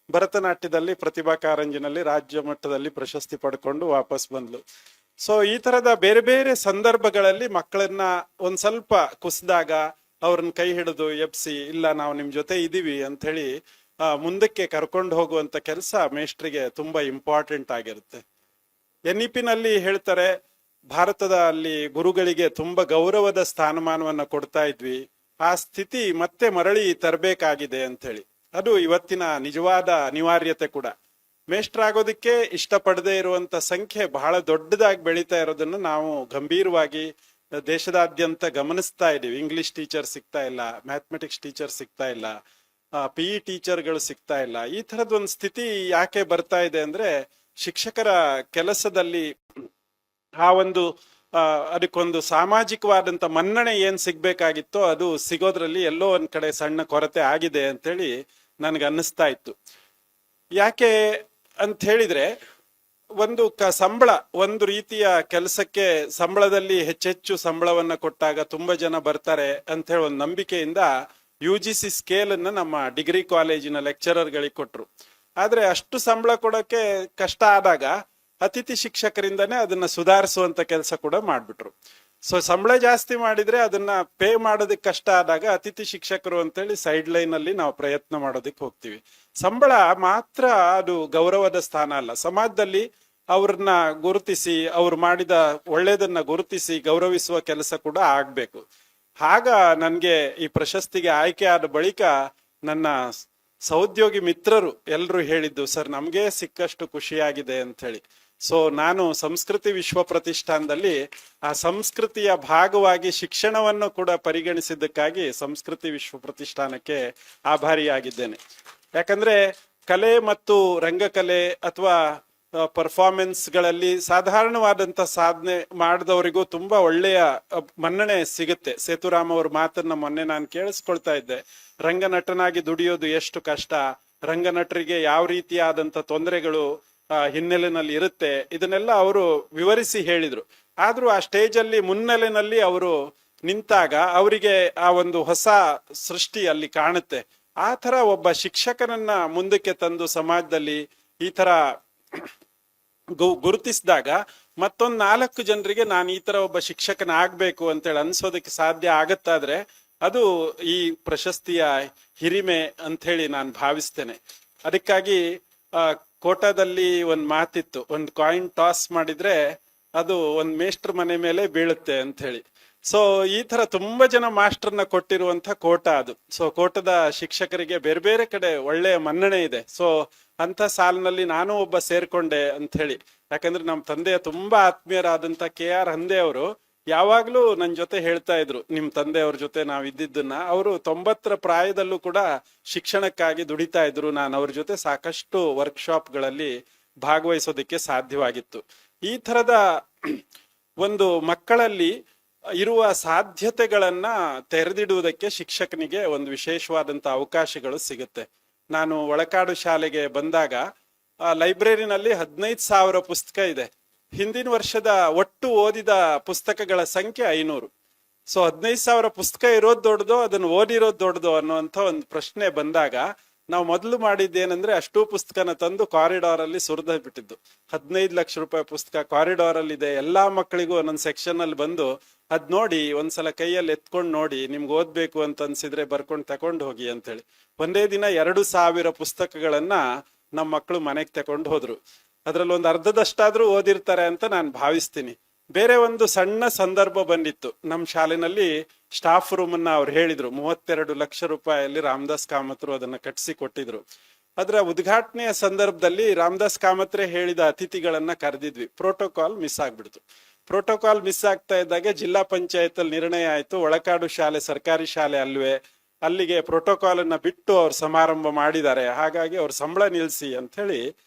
ಭರತನಾಟ್ಯದಲ್ಲಿ ಪ್ರತಿಭಾ ಕಾರಂಜಿನಲ್ಲಿ ರಾಜ್ಯ ಮಟ್ಟದಲ್ಲಿ ಪ್ರಶಸ್ತಿ ಪಡ್ಕೊಂಡು ವಾಪಸ್ ಬಂದ್ಲು. ಸೊ ಈ ತರದ ಬೇರೆ ಬೇರೆ ಸಂದರ್ಭಗಳಲ್ಲಿ ಮಕ್ಕಳನ್ನ ಒಂದ್ ಸ್ವಲ್ಪ ಕುಸಿದಾಗ ಅವ್ರನ್ನ ಕೈ ಹಿಡಿದು ಎಬ್ಸಿ, ಇಲ್ಲ ನಾವು ನಿಮ್ ಜೊತೆ ಇದೀವಿ ಅಂತ ಹೇಳಿ ಮುಂದಕ್ಕೆ ಕರ್ಕೊಂಡು ಹೋಗುವಂತ ಕೆಲಸ ಮೇಷ್ಟ್ರಿಗೆ ತುಂಬಾ ಇಂಪಾರ್ಟೆಂಟ್ ಆಗಿರುತ್ತೆ. NEP ನಲ್ಲಿ ಹೇಳ್ತಾರೆ, ಭಾರತದ ಅಲ್ಲಿ ಗುರುಗಳಿಗೆ ತುಂಬಾ ಗೌರವದ ಸ್ಥಾನಮಾನವನ್ನ ಕೊಡ್ತಾ ಇದ್ವಿ, ಆ ಸ್ಥಿತಿ ಮತ್ತೆ ಮರಳಿ ತರಬೇಕಾಗಿದೆ ಅಂತ ಹೇಳಿ. ಅದು ಇವತ್ತಿನ ನಿಜವಾದ ಅನಿವಾರ್ಯತೆ ಕೂಡ. ಮೇಷ್ಟ್ರಾಗೋದಕ್ಕೆ ಇಷ್ಟಪಡದೆ ಇರುವಂತ ಸಂಖ್ಯೆ ಬಹಳ ದೊಡ್ಡದಾಗಿ ಬೆಳೀತಾ ಇರೋದನ್ನ ನಾವು ಗಂಭೀರವಾಗಿ ದೇಶದಾದ್ಯಂತ ಗಮನಿಸ್ತಾ ಇದೀವಿ. ಇಂಗ್ಲಿಷ್ ಟೀಚರ್ ಸಿಗ್ತಾ ಇಲ್ಲ, ಮ್ಯಾಥಮೆಟಿಕ್ಸ್ ಟೀಚರ್ ಸಿಗ್ತಾ ಇಲ್ಲ, PE ಟೀಚರ್ಗಳು ಸಿಗ್ತಾ ಇಲ್ಲ. ಈ ತರದ ಒಂದು ಸ್ಥಿತಿ ಯಾಕೆ ಬರ್ತಾ ಇದೆ ಅಂದ್ರೆ, ಶಿಕ್ಷಕರ ಕೆಲಸದಲ್ಲಿ ಆ ಒಂದು ಅದಕ್ಕೊಂದು ಸಾಮಾಜಿಕವಾದಂತ ಮನ್ನಣೆ ಏನ್ ಸಿಗ್ಬೇಕಾಗಿತ್ತೋ ಅದು ಸಿಗೋದ್ರಲ್ಲಿ ಎಲ್ಲೋ ಒಂದ್ ಕಡೆ ಸಣ್ಣ ಕೊರತೆ ಆಗಿದೆ ಅಂತೇಳಿ ನನ್ಗೆ ಅನ್ನಿಸ್ತಾ ಇತ್ತು. ಯಾಕೆ ಅಂತ ಹೇಳಿದ್ರೆ, ಒಂದು ಸಂಬಳ, ಒಂದು ರೀತಿಯ ಕೆಲಸಕ್ಕೆ ಸಂಬಳದಲ್ಲಿ ಹೆಚ್ಚೆಚ್ಚು ಸಂಬಳವನ್ನ ಕೊಟ್ಟಾಗ ತುಂಬಾ ಜನ ಬರ್ತಾರೆ ಅಂತ ಹೇಳಿ ಒಂದು ನಂಬಿಕೆಯಿಂದ UGC ಸ್ಕೇಲ್ ಅನ್ನ ನಮ್ಮ ಡಿಗ್ರಿ ಕಾಲೇಜಿನ ಲೆಕ್ಚರರ್ಗಳಿಗೆ ಕೊಟ್ರು. ಆದ್ರೆ ಅಷ್ಟು ಸಂಬಳ ಕೊಡೋಕೆ ಕಷ್ಟ ಆದಾಗ ಅತಿಥಿ ಶಿಕ್ಷಕರಿಂದನೇ ಅದನ್ನ ಸುಧಾರಿಸುವಂತ ಕೆಲಸ ಕೂಡ ಮಾಡ್ಬಿಟ್ರು. ಸೊ ಸಂಬಳ ಜಾಸ್ತಿ ಮಾಡಿದ್ರೆ ಅದನ್ನ ಪೇ ಮಾಡೋದಕ್ಕೆ ಕಷ್ಟ ಆದಾಗ ಅತಿಥಿ ಶಿಕ್ಷಕರು ಅಂತೇಳಿ ಸೈಡ್ ಲೈನ್ ಅಲ್ಲಿ ನಾವು ಪ್ರಯತ್ನ ಮಾಡೋದಕ್ಕೆ ಹೋಗ್ತೀವಿ. ಸಂಬಳ ಮಾತ್ರ ಅದು ಗೌರವದ ಸ್ಥಾನ ಅಲ್ಲ. ಸಮಾಜದಲ್ಲಿ ಅವ್ರನ್ನ ಗುರುತಿಸಿ, ಅವ್ರು ಮಾಡಿದ ಒಳ್ಳೇದನ್ನ ಗುರುತಿಸಿ ಗೌರವಿಸುವ ಕೆಲಸ ಕೂಡ ಆಗ್ಬೇಕು. ಆಗ ನನ್ಗೆ ಈ ಪ್ರಶಸ್ತಿಗೆ ಆಯ್ಕೆ ಆದ ಬಳಿಕ ನನ್ನ ಸಹೋದ್ಯೋಗಿ ಮಿತ್ರರು ಎಲ್ರು ಹೇಳಿದ್ದು, ಸರ್ ನಮ್ಗೆ ಸಿಕ್ಕಷ್ಟು ಖುಷಿಯಾಗಿದೆ ಅಂತ ಹೇಳಿ. ಸೊ ನಾನು ಸಂಸ್ಕೃತಿ ವಿಶ್ವ ಪ್ರತಿಷ್ಠಾನದಲ್ಲಿ ಆ ಸಂಸ್ಕೃತಿಯ ಭಾಗವಾಗಿ ಶಿಕ್ಷಣವನ್ನು ಕೂಡ ಪರಿಗಣಿಸಿದ್ದಕ್ಕಾಗಿ ಸಂಸ್ಕೃತಿ ವಿಶ್ವ ಪ್ರತಿಷ್ಠಾನಕ್ಕೆ ಆಭಾರಿಯಾಗಿದ್ದೇನೆ. ಯಾಕಂದ್ರೆ ಕಲೆ ಮತ್ತು ರಂಗಕಲೆ ಅಥವಾ ಪರ್ಫಾರ್ಮೆನ್ಸ್ ಗಳಲ್ಲಿ ಸಾಧಾರಣವಾದಂತ ಸಾಧನೆ ಮಾಡಿದವರಿಗೂ ತುಂಬಾ ಒಳ್ಳೆಯ ಮನ್ನಣೆ ಸಿಗುತ್ತೆ. ಸೇತುರಾಮ್ ಅವ್ರ ಮಾತನ್ನ ಮೊನ್ನೆ ನಾನು ಕೇಳಿಸ್ಕೊಳ್ತಾ ಇದ್ದೆ. ರಂಗನಟನಾಗಿ ದುಡಿಯೋದು ಎಷ್ಟು ಕಷ್ಟ, ರಂಗನಟರಿಗೆ ಯಾವ ರೀತಿಯಾದಂತ ತೊಂದರೆಗಳು ಹಿನ್ನೆಲೆನಲ್ಲಿ ಇರುತ್ತೆ, ಇದನ್ನೆಲ್ಲ ಅವರು ವಿವರಿಸಿ ಹೇಳಿದ್ರು. ಆದ್ರೂ ಆ ಸ್ಟೇಜ್ ಅಲ್ಲಿ ಮುನ್ನೆಲೆನಲ್ಲಿ ಅವರು ನಿಂತಾಗ ಅವರಿಗೆ ಆ ಒಂದು ಹೊಸ ಸೃಷ್ಟಿ ಅಲ್ಲಿ ಕಾಣುತ್ತೆ. ಆ ತರ ಒಬ್ಬ ಶಿಕ್ಷಕನನ್ನ ಮುಂದಕ್ಕೆ ತಂದು ಸಮಾಜದಲ್ಲಿ ಈ ತರ ಗುರುತಿಸಿದಾಗ ಮತ್ತೊಂದ್ 4 ಜನರಿಗೆ ನಾನು ಈ ತರ ಒಬ್ಬ ಶಿಕ್ಷಕನ ಆಗ್ಬೇಕು ಅಂತೇಳಿ ಅನ್ಸೋದಕ್ಕೆ ಸಾಧ್ಯ ಆಗತ್ತಾದ್ರೆ ಅದು ಈ ಪ್ರಶಸ್ತಿಯ ಹಿರಿಮೆ ಅಂತ ಹೇಳಿ ನಾನು ಭಾವಿಸ್ತೇನೆ. ಅದಕ್ಕಾಗಿ ಕೋಟಾದಲ್ಲಿ ಒಂದ್ ಮಾತಿತ್ತು, ಒಂದ್ ಕಾಯಿನ್ ಟಾಸ್ ಮಾಡಿದ್ರೆ ಅದು ಒಂದ್ ಮೇಷ್ಟ್ರ ಮನೆ ಮೇಲೆ ಬೀಳುತ್ತೆ ಅಂತ ಹೇಳಿ. ಸೊ ಈ ತರ ತುಂಬಾ ಜನ ಮಾಸ್ಟರ್ನ ಕೊಟ್ಟಿರುವಂತ ಕೋಟ ಅದು. ಸೊ ಕೋಟದ ಶಿಕ್ಷಕರಿಗೆ ಬೇರೆ ಬೇರೆ ಕಡೆ ಒಳ್ಳೆಯ ಮನ್ನಣೆ ಇದೆ. ಸೊ ಅಂತ ಸಾಲಿನಲ್ಲಿ ನಾನು ಒಬ್ಬ ಸೇರ್ಕೊಂಡೆ ಅಂತ ಹೇಳಿ. ಯಾಕಂದ್ರೆ ನಮ್ಮ ತಂದೆಯ ತುಂಬಾ ಆತ್ಮೀಯರಾದಂತ KR ಹಂದೆ ಅವರು ಯಾವಾಗ್ಲೂ ನನ್ ಜೊತೆ ಹೇಳ್ತಾ ಇದ್ರು, ನಿಮ್ ತಂದೆಯವ್ರ ಜೊತೆ ನಾವ್ ಇದ್ದಿದ್ದನ್ನ. ಅವರು 90ರ ಪ್ರಾಯದಲ್ಲೂ ಕೂಡ ಶಿಕ್ಷಣಕ್ಕಾಗಿ ದುಡಿತಾ ಇದ್ರು. ನಾನು ಅವ್ರ ಜೊತೆ ಸಾಕಷ್ಟು ವರ್ಕ್ಶಾಪ್ ಗಳಲ್ಲಿ ಭಾಗವಹಿಸೋದಕ್ಕೆ ಸಾಧ್ಯವಾಗಿತ್ತು. ಈ ತರದ ಒಂದು ಮಕ್ಕಳಲ್ಲಿ ಇರುವ ಸಾಧ್ಯತೆಗಳನ್ನ ತೆರೆದಿಡುವುದಕ್ಕೆ ಶಿಕ್ಷಕನಿಗೆ ಒಂದು ವಿಶೇಷವಾದಂತ ಅವಕಾಶಗಳು ಸಿಗುತ್ತೆ. ನಾನು ಒಳಕಾಡು ಶಾಲೆಗೆ ಬಂದಾಗ ಲೈಬ್ರರಿನಲ್ಲಿ 15,000 ಪುಸ್ತಕ ಇದೆ. ಹಿಂದಿನ ವರ್ಷದ ಒಟ್ಟು ಓದಿದ ಪುಸ್ತಕಗಳ ಸಂಖ್ಯೆ 500. ಸೊ 15,000 ಪುಸ್ತಕ ಇರೋದು ದೊಡ್ಡದೋ ಅದನ್ನು ಓದಿರೋದು ದೊಡ್ಡದೋ ಅನ್ನುವಂಥ ಒಂದು ಪ್ರಶ್ನೆ ಬಂದಾಗ ನಾವು ಮೊದಲು ಮಾಡಿದ್ದೇನೆಂದ್ರೆ ಅಷ್ಟು ಪುಸ್ತಕನ ತಂದು ಕಾರಿಡಾರ್ ಅಲ್ಲಿ ಸುರಿದ ಬಿಟ್ಟಿದ್ದು. 15 ಲಕ್ಷ ರೂಪಾಯಿ ಪುಸ್ತಕ ಕಾರಿಡಾರ್ ಅಲ್ಲಿ ಇದೆ. ಎಲ್ಲಾ ಮಕ್ಕಳಿಗೂ ಒಂದೊಂದು ಸೆಕ್ಷನ್ ಅಲ್ಲಿ ಬಂದು ಅದ್ ನೋಡಿ ಒಂದ್ಸಲ ಕೈಯಲ್ಲಿ ಎತ್ಕೊಂಡು ನೋಡಿ, ನಿಮ್ಗೆ ಓದ್ಬೇಕು ಅಂತ ಅನ್ಸಿದ್ರೆ ಬರ್ಕೊಂಡು ತಕೊಂಡು ಹೋಗಿ ಅಂತ ಹೇಳಿ. ಒಂದೇ ದಿನ 2,000 ಪುಸ್ತಕಗಳನ್ನ ನಮ್ಮ ಮಕ್ಕಳು ಮನೆಗೆ ತಕೊಂಡು ಹೋದ್ರು. ಅದ್ರಲ್ಲಿ ಒಂದು ಅರ್ಧದಷ್ಟಾದ್ರೂ ಓದಿರ್ತಾರೆ ಅಂತ ನಾನು ಭಾವಿಸ್ತೀನಿ. ಬೇರೆ ಒಂದು ಸಣ್ಣ ಸಂದರ್ಭ ಬಂದಿತ್ತು. ನಮ್ಮ ಶಾಲೆನಲ್ಲಿ ಸ್ಟಾಫ್ ರೂಮ್ ಅನ್ನ ಅವ್ರು ಹೇಳಿದ್ರು 32 ಲಕ್ಷ ರೂಪಾಯಿಯಲ್ಲಿ ರಾಮದಾಸ್ ಕಾಮತ್ರು ಅದನ್ನ ಕಟ್ಟಿಸಿ ಕೊಟ್ಟಿದ್ರು. ಅದರ ಉದ್ಘಾಟನೆಯ ಸಂದರ್ಭದಲ್ಲಿ ರಾಮದಾಸ್ ಕಾಮತ್ರೆ ಹೇಳಿದ ಅತಿಥಿಗಳನ್ನ ಕರೆದಿದ್ವಿ. ಪ್ರೋಟೋಕಾಲ್ ಮಿಸ್ ಆಗ್ಬಿಡ್ತು. ಪ್ರೋಟೋಕಾಲ್ ಮಿಸ್ ಆಗ್ತಾ ಇದ್ದಾಗೆ ಜಿಲ್ಲಾ ಪಂಚಾಯತ್ ಅಲ್ಲಿ ನಿರ್ಣಯ ಆಯ್ತು, ಒಳಕಾಡು ಶಾಲೆ ಸರ್ಕಾರಿ ಶಾಲೆ ಅಲ್ವೇ, ಅಲ್ಲಿಗೆ ಪ್ರೋಟೋಕಾಲ್ ಅನ್ನ ಬಿಟ್ಟು ಅವ್ರು ಸಮಾರಂಭ ಮಾಡಿದ್ದಾರೆ, ಹಾಗಾಗಿ ಅವ್ರ ಸಂಬಳ ನಿಲ್ಸಿ ಅಂತ ಹೇಳಿ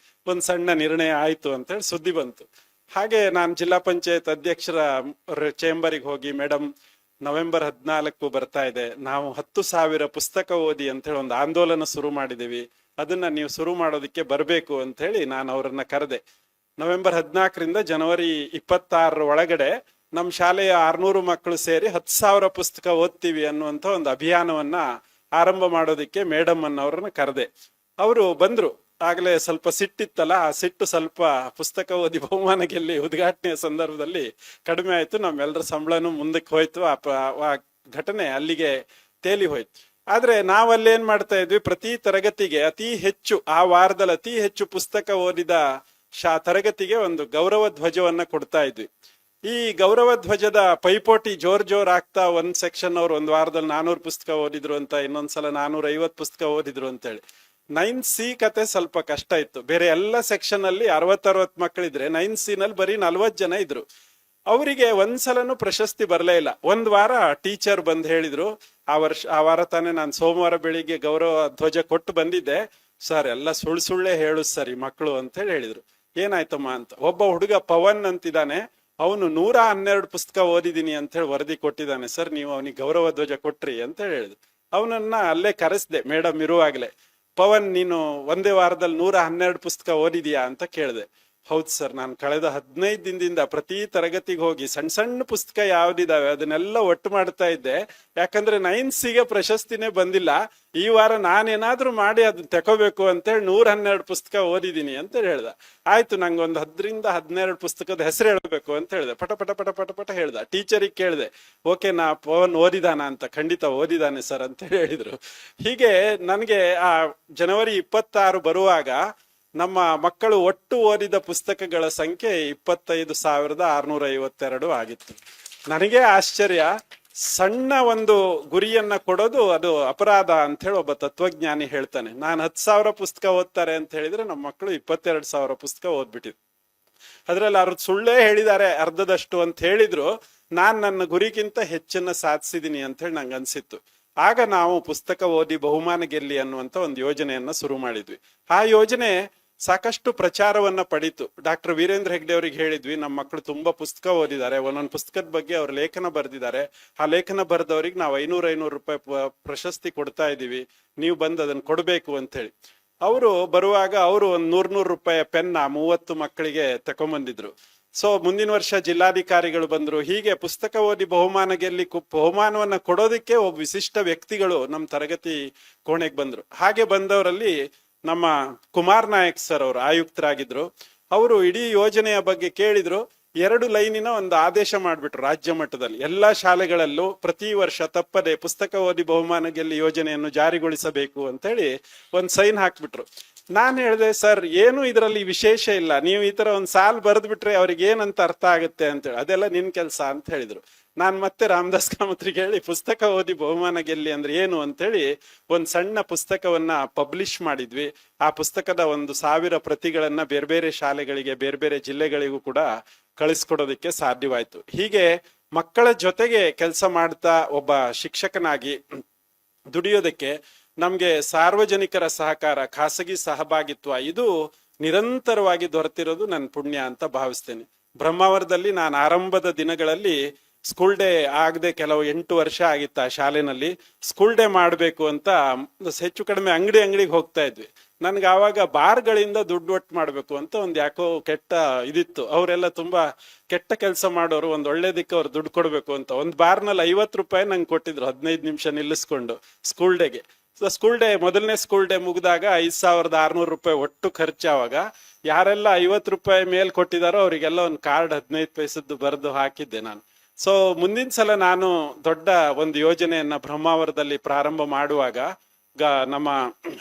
ಒಂದ್ ಸಣ್ಣ ನಿರ್ಣಯ ಆಯ್ತು ಅಂತ ಹೇಳಿ ಸುದ್ದಿ ಬಂತು. ಹಾಗೆ ನಾನು ಜಿಲ್ಲಾ ಪಂಚಾಯತ್ ಅಧ್ಯಕ್ಷರ ಚೇಂಬರಿಗೆ ಹೋಗಿ, ಮೇಡಮ್ ನವೆಂಬರ್ 14 ಬರ್ತಾ ಇದೆ, ನಾವು 10,000 ಪುಸ್ತಕ ಓದಿ ಅಂತ ಹೇಳಿ ಒಂದು ಆಂದೋಲನ ಶುರು ಮಾಡಿದೀವಿ, ಅದನ್ನ ನೀವು ಶುರು ಮಾಡೋದಕ್ಕೆ ಬರಬೇಕು ಅಂತ ಹೇಳಿ ನಾನು ಅವರನ್ನ ಕರೆದೆ. ನವೆಂಬರ್ 14ರಿಂದ ಜನವರಿ 26 ಒಳಗಡೆ ನಮ್ಮ ಶಾಲೆಯ 600 ಮಕ್ಕಳು ಸೇರಿ 10,000 ಪುಸ್ತಕ ಓದ್ತೀವಿ ಅನ್ನುವಂತ ಒಂದು ಅಭಿಯಾನವನ್ನ ಆರಂಭ ಮಾಡೋದಕ್ಕೆ ಮೇಡಮ್ ಅನ್ನೋರನ್ನ ಕರೆದೆ. ಅವರು ಬಂದ್ರು. ಆಗ್ಲೇ ಸ್ವಲ್ಪ ಸಿಟ್ಟಿತ್ತಲ್ಲ, ಆ ಸಿಟ್ಟು ಸ್ವಲ್ಪ ಪುಸ್ತಕ ಓದಿ ಬಹುಮಾನ ಗೆಲ್ಲಿ ಉದ್ಘಾಟನೆಯ ಸಂದರ್ಭದಲ್ಲಿ ಕಡಿಮೆ ಆಯ್ತು. ನಮ್ಮೆಲ್ಲರ ಸಂಬಳನೂ ಮುಂದಕ್ಕೆ ಹೋಯ್ತು. ಆ ಘಟನೆ ಅಲ್ಲಿಗೆ ತೇಲಿ ಹೋಯ್ತು. ಆದ್ರೆ ನಾವಲ್ಲಿ ಏನ್ ಮಾಡ್ತಾ ಇದ್ವಿ, ಪ್ರತಿ ತರಗತಿಗೆ ಅತಿ ಹೆಚ್ಚು, ಆ ವಾರದಲ್ಲಿ ಅತಿ ಹೆಚ್ಚು ಪುಸ್ತಕ ಓದಿದ ತರಗತಿಗೆ ಒಂದು ಗೌರವ ಧ್ವಜವನ್ನ ಕೊಡ್ತಾ ಇದ್ವಿ. ಈ ಗೌರವ ಧ್ವಜದ ಪೈಪೋಟಿ ಜೋರ್ ಆಗ್ತಾ ಒಂದ್ ಸೆಕ್ಷನ್ ಅವ್ರು ಒಂದ್ ವಾರದಲ್ಲಿ 400 ಪುಸ್ತಕ ಓದಿದ್ರು ಅಂತ, ಇನ್ನೊಂದ್ಸಲ 450 ಪುಸ್ತಕ ಓದಿದ್ರು ಅಂತೇಳಿ. 9C ಕತೆ ಸ್ವಲ್ಪ ಕಷ್ಟ ಇತ್ತು. ಬೇರೆ ಎಲ್ಲ ಸೆಕ್ಷನ್ ಅಲ್ಲಿ 60 ಮಕ್ಕಳಿದ್ರೆ 9C ನಲ್ಲಿ ಬರೀ 40 ಜನ ಇದ್ರು. ಅವರಿಗೆ ಒಂದ್ಸಲನೂ ಪ್ರಶಸ್ತಿ ಬರಲೇ ಇಲ್ಲ. ಒಂದ್ ವಾರ ಟೀಚರ್ ಬಂದ್ ಹೇಳಿದ್ರು, ಆ ವಾರ ತಾನೇ ನಾನು ಸೋಮವಾರ ಬೆಳಿಗ್ಗೆ ಗೌರವ ಧ್ವಜ ಕೊಟ್ಟು ಬಂದಿದ್ದೆ ಸರ್, ಎಲ್ಲ ಸುಳ್ಳೆ ಹೇಳು ಸರಿ ಮಕ್ಕಳು ಅಂತ ಹೇಳಿದ್ರು. ಏನಾಯ್ತಮ್ಮ ಅಂತ. ಒಬ್ಬ ಹುಡುಗ ಪವನ್ ಅಂತಿದ್ದಾನೆ, ಅವನು 112 ಪುಸ್ತಕ ಓದಿದೀನಿ ಅಂತ ಹೇಳಿ ವರದಿ ಕೊಟ್ಟಿದ್ದಾನೆ ಸರ್, ನೀವು ಅವನಿಗೆ ಗೌರವ ಧ್ವಜ ಕೊಟ್ರಿ ಅಂತ ಹೇಳಿದ್ರು. ಅವನನ್ನ ಅಲ್ಲೇ ಕರೆಸ್ದೆ ಮೇಡಮ್ ಇರುವಾಗ್ಲೆ. ಪವನ್, ನೀನು ಒಂದೇ ವಾರದಲ್ಲಿ 112 ಪುಸ್ತಕ ಓದಿದೀಯಾ ಅಂತ ಕೇಳಿದೆ. ಹೌದು ಸರ್, ನಾನು ಕಳೆದ 15 ದಿನದಿಂದ ಪ್ರತಿ ತರಗತಿಗೆ ಹೋಗಿ ಸಣ್ಣ ಪುಸ್ತಕ ಯಾವ್ದಿದಾವೆ ಅದನ್ನೆಲ್ಲ ಒಟ್ಟು ಮಾಡ್ತಾ ಇದ್ದೆ. ಯಾಕಂದ್ರೆ 9Cಗೆ ಪ್ರಶಸ್ತಿನೇ ಬಂದಿಲ್ಲ. ಈ ವಾರ ನಾನೇನಾದ್ರೂ ಮಾಡಿ ಅದನ್ನ ತಗೋಬೇಕು ಅಂತೇಳಿ 112 ಪುಸ್ತಕ ಓದಿದೀನಿ ಅಂತ ಹೇಳ್ದ. ಆಯ್ತು, ನಂಗೊಂದು 10ರಿಂದ 12 ಪುಸ್ತಕದ ಹೆಸರು ಹೇಳ್ಬೇಕು ಅಂತ ಹೇಳ್ದೆ. ಪಟ ಪಟ ಪಟ ಪಟ ಪಟ ಹೇಳ್ದ. ಟೀಚರಿಗೆ ಕೇಳಿದೆ, ಓಕೆ ನಾ ಪವನ್ ಓದಿದಾನ ಅಂತ. ಖಂಡಿತ ಓದಿದಾನೆ ಸರ್ ಅಂತ ಹೇಳಿದ್ರು. ಹೀಗೆ ನನಗೆ ಆ ಜನವರಿ 26 ಬರುವಾಗ ನಮ್ಮ ಮಕ್ಕಳು ಒಟ್ಟು ಓದಿದ ಪುಸ್ತಕಗಳ ಸಂಖ್ಯೆ 25,652 ಆಗಿತ್ತು. ನನಗೆ ಆಶ್ಚರ್ಯ. ಸಣ್ಣ ಒಂದು ಗುರಿಯನ್ನ ಕೊಡೋದು ಅದು ಅಪರಾಧ ಅಂತ ಹೇಳಿ ಒಬ್ಬ ತತ್ವಜ್ಞಾನಿ ಹೇಳ್ತಾನೆ. ನಾನು 10,000 ಪುಸ್ತಕ ಓದ್ತಾರೆ ಅಂತ ಹೇಳಿದ್ರೆ ನಮ್ಮ ಮಕ್ಕಳು 22,000 ಪುಸ್ತಕ ಓದ್ಬಿಟ್ಟಿದ್ರು. ಅದ್ರಲ್ಲಿ ಅವ್ರು ಸುಳ್ಳೇ ಹೇಳಿದ್ದಾರೆ ಅರ್ಧದಷ್ಟು ಅಂತ ಹೇಳಿದ್ರು. ನಾನ್ ನನ್ನ ಗುರಿಗಿಂತ ಹೆಚ್ಚನ್ನ ಸಾಧಿಸಿದೀನಿ ಅಂತ ಹೇಳಿ ನಂಗೆ ಅನ್ಸಿತ್ತು. ಆಗ ನಾವು ಪುಸ್ತಕ ಓದಿ ಬಹುಮಾನ ಗೆಲ್ಲಿ ಅನ್ನುವಂತ ಒಂದು ಯೋಜನೆಯನ್ನ ಶುರು ಮಾಡಿದ್ವಿ. ಆ ಯೋಜನೆ ಸಾಕಷ್ಟು ಪ್ರಚಾರವನ್ನ ಪಡೀತು. ಡಾಕ್ಟರ್ ವೀರೇಂದ್ರ ಹೆಗ್ಡೆ ಅವರಿಗೆ ಹೇಳಿದ್ವಿ, ನಮ್ಮ ಮಕ್ಕಳು ತುಂಬಾ ಪುಸ್ತಕ ಓದಿದ್ದಾರೆ, ಒಂದೊಂದು ಪುಸ್ತಕದ ಬಗ್ಗೆ ಅವ್ರ ಲೇಖನ ಬರೆದಿದ್ದಾರೆ, ಆ ಲೇಖನ ಬರೆದವ್ರಿಗೆ ನಾವು 500 ರೂಪಾಯಿ ಪ್ರಶಸ್ತಿ ಕೊಡ್ತಾ ಇದೀವಿ, ನೀವು ಬಂದು ಅದನ್ನ ಕೊಡ್ಬೇಕು ಅಂತ ಹೇಳಿ. ಅವರು ಬರುವಾಗ ಅವರು ಒಂದು 100 ರೂಪಾಯಿ ಪೆನ್ನ 30 ಮಕ್ಕಳಿಗೆ ತಕೊಂಡ್ಬಂದಿದ್ರು. ಸೊ ಮುಂದಿನ ವರ್ಷ ಜಿಲ್ಲಾಧಿಕಾರಿಗಳು ಬಂದ್ರು. ಹೀಗೆ ಪುಸ್ತಕ ಓದಿ ಬಹುಮಾನ ಗೆಲ್ಲಿ ಬಹುಮಾನವನ್ನ ಕೊಡೋದಕ್ಕೆ ಒಬ್ಬ ವಿಶಿಷ್ಟ ವ್ಯಕ್ತಿಗಳು ನಮ್ಮ ತರಗತಿ ಕೋಣೆಗೆ ಬಂದ್ರು. ಹಾಗೆ ಬಂದವರಲ್ಲಿ ನಮ್ಮ ಕುಮಾರ್ ನಾಯಕ್ ಸರ್ ಅವರು ಆಯುಕ್ತರಾಗಿದ್ರು. ಅವರು ಇಡೀ ಯೋಜನೆಯ ಬಗ್ಗೆ ಕೇಳಿದ್ರು. 2 ಲೈನಿನ ಒಂದು ಆದೇಶ ಮಾಡ್ಬಿಟ್ರು. ರಾಜ್ಯ ಮಟ್ಟದಲ್ಲಿ ಎಲ್ಲಾ ಶಾಲೆಗಳಲ್ಲೂ ಪ್ರತಿ ವರ್ಷ ತಪ್ಪದೆ ಪುಸ್ತಕ ಓದಿ ಬಹುಮಾನ ಗೆಲ್ಲಿ ಯೋಜನೆಯನ್ನು ಜಾರಿಗೊಳಿಸಬೇಕು ಅಂತ ಹೇಳಿ ಒಂದ್ ಸೈನ್ ಹಾಕ್ಬಿಟ್ರು. ನಾನ್ ಹೇಳಿದೆ, ಸರ್ ಏನು ಇದರಲ್ಲಿ ವಿಶೇಷ ಇಲ್ಲ, ನೀವು ಈ ತರ ಒಂದ್ ಸಾಲ್ ಬರೆದ್ ಬಿಟ್ರೆ ಅವ್ರಿಗೆ ಏನಂತ ಅರ್ಥ ಆಗುತ್ತೆ ಅಂತ ಹೇಳಿ, ಅದೆಲ್ಲ ನಿನ್ ಕೆಲ್ಸ ಅಂತ ಹೇಳಿದ್ರು. ನಾನ್ ಮತ್ತೆ ರಾಮದಾಸ್ ಕಾಮತ್ರಿಗೆ ಹೇಳಿ ಪುಸ್ತಕ ಓದಿ ಬಹುಮಾನ ಗೆಲ್ಲಿ ಅಂದ್ರೆ ಏನು ಅಂತೇಳಿ ಒಂದ್ ಸಣ್ಣ ಪುಸ್ತಕವನ್ನ ಪಬ್ಲಿಷ್ ಮಾಡಿದ್ವಿ. ಆ ಪುಸ್ತಕದ 1,000 ಪ್ರತಿಗಳನ್ನ ಬೇರೆ ಬೇರೆ ಶಾಲೆಗಳಿಗೆ, ಬೇರೆ ಬೇರೆ ಜಿಲ್ಲೆಗಳಿಗೂ ಕೂಡ ಕಳಿಸ್ಕೊಡೋದಕ್ಕೆ ಸಾಧ್ಯವಾಯ್ತು. ಹೀಗೆ ಮಕ್ಕಳ ಜೊತೆಗೆ ಕೆಲಸ ಮಾಡ್ತಾ ಒಬ್ಬ ಶಿಕ್ಷಕನಾಗಿ ದುಡಿಯೋದಕ್ಕೆ ನಮ್ಗೆ ಸಾರ್ವಜನಿಕರ ಸಹಕಾರ, ಖಾಸಗಿ ಸಹಭಾಗಿತ್ವ ಇದು ನಿರಂತರವಾಗಿ ದೊರೆತಿರೋದು ನನ್ನ ಪುಣ್ಯ ಅಂತ ಭಾವಿಸ್ತೇನೆ. ಬ್ರಹ್ಮಾವರದಲ್ಲಿ ನಾನು ಆರಂಭದ ದಿನಗಳಲ್ಲಿ ಸ್ಕೂಲ್ ಡೇ ಆಗದೆ ಕೆಲವು 8 ವರ್ಷ ಆಗಿತ್ತು ಆ ಶಾಲೆನಲ್ಲಿ. ಸ್ಕೂಲ್ ಡೇ ಮಾಡಬೇಕು ಅಂತ ಹೆಚ್ಚು ಕಡಿಮೆ ಅಂಗಡಿಗೆ ಹೋಗ್ತಾ ಇದ್ವಿ. ನನ್ಗೆ ಆವಾಗ ಬಾರ್ಗಳಿಂದ ದುಡ್ಡು ಒಟ್ಟು ಮಾಡ್ಬೇಕು ಅಂತ ಒಂದ್ ಯಾಕೋ ಕೆಟ್ಟ ಇದಿತ್ತು. ಅವರೆಲ್ಲ ತುಂಬಾ ಕೆಟ್ಟ ಕೆಲಸ ಮಾಡೋರು, ಒಂದ್ ಒಳ್ಳೇದಕ್ಕೆ ಅವ್ರು ದುಡ್ಡು ಕೊಡ್ಬೇಕು ಅಂತ. ಒಂದ್ ಬಾರ್ನಲ್ಲಿ 50 ರೂಪಾಯಿ ನಂಗೆ ಕೊಟ್ಟಿದ್ರು 15 ನಿಮಿಷ ನಿಲ್ಲಿಸ್ಕೊಂಡು ಸ್ಕೂಲ್ ಡೇಗೆ. ಸ್ಕೂಲ್ ಡೇ ಮೊದಲನೇ ಸ್ಕೂಲ್ ಡೇ ಮುಗಿದಾಗ 5,600 ರೂಪಾಯಿ ಒಟ್ಟು ಖರ್ಚಾವಾಗ ಯಾರೆಲ್ಲ 50 ರೂಪಾಯಿ ಮೇಲ್ ಕೊಟ್ಟಿದಾರೋ ಅವರಿಗೆಲ್ಲ ಒಂದು ಕಾರ್ಡ್ 15 ಪೈಸದ್ದು ಬರೆದು ಹಾಕಿದ್ದೆ ನಾನು. ಸೊ ಮುಂದಿನ ಸಲ ನಾನು ದೊಡ್ಡ ಒಂದು ಯೋಜನೆಯನ್ನ ಬ್ರಹ್ಮಾವರದಲ್ಲಿ ಪ್ರಾರಂಭ ಮಾಡುವಾಗ ನಮ್ಮ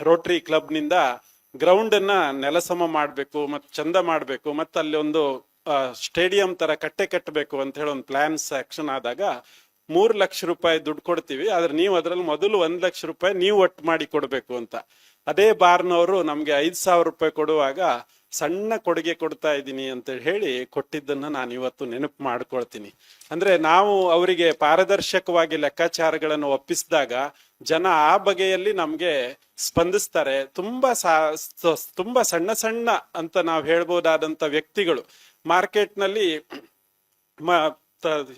ರೋಟರಿ ಕ್ಲಬ್ ನಿಂದ ಗ್ರೌಂಡ್ ಅನ್ನ ನೆಲಸಮ ಮಾಡ್ಬೇಕು, ಮತ್ ಚಂದ ಮಾಡ್ಬೇಕು, ಮತ್ತೆ ಅಲ್ಲಿ ಒಂದು ಸ್ಟೇಡಿಯಂ ತರ ಕಟ್ಟಬೇಕು ಅಂತ ಹೇಳಿ ಒಂದು ಪ್ಲಾನ್ ಆಕ್ಷನ್ ಆದಾಗ 3 ಲಕ್ಷ ರೂಪಾಯಿ ದುಡ್ಡು ಕೊಡ್ತೀವಿ, ಆದ್ರೆ ನೀವು ಅದ್ರಲ್ಲಿ ಮೊದಲು 1 ಲಕ್ಷ ರೂಪಾಯಿ ನೀವು ಒಟ್ಟು ಮಾಡಿ ಕೊಡ್ಬೇಕು ಅಂತ. ಅದೇ ಬಾರ್ನವರು ನಮ್ಗೆ 5,000 ರೂಪಾಯಿ ಕೊಡುವಾಗ ಸಣ್ಣ ಕೊಡುಗೆ ಕೊಡ್ತಾ ಇದ್ದೀನಿ ಅಂತ ಹೇಳಿ ಕೊಟ್ಟಿದ್ದನ್ನ ನಾನು ಇವತ್ತು ನೆನಪು ಮಾಡ್ಕೊಳ್ತೀನಿ. ಅಂದ್ರೆ ನಾವು ಅವರಿಗೆ ಪಾರದರ್ಶಕವಾಗಿ ಲೆಕ್ಕಾಚಾರಗಳನ್ನು ಒಪ್ಪಿಸಿದಾಗ ಜನ ಆ ಬಗೆಯಲ್ಲಿ ನಮ್ಗೆ ಸ್ಪಂದಿಸ್ತಾರೆ. ತುಂಬಾ ಸಣ್ಣ ಸಣ್ಣ ಅಂತ ನಾವು ಹೇಳ್ಬೋದಾದಂತ ವ್ಯಕ್ತಿಗಳು ಮಾರ್ಕೆಟ್ನಲ್ಲಿ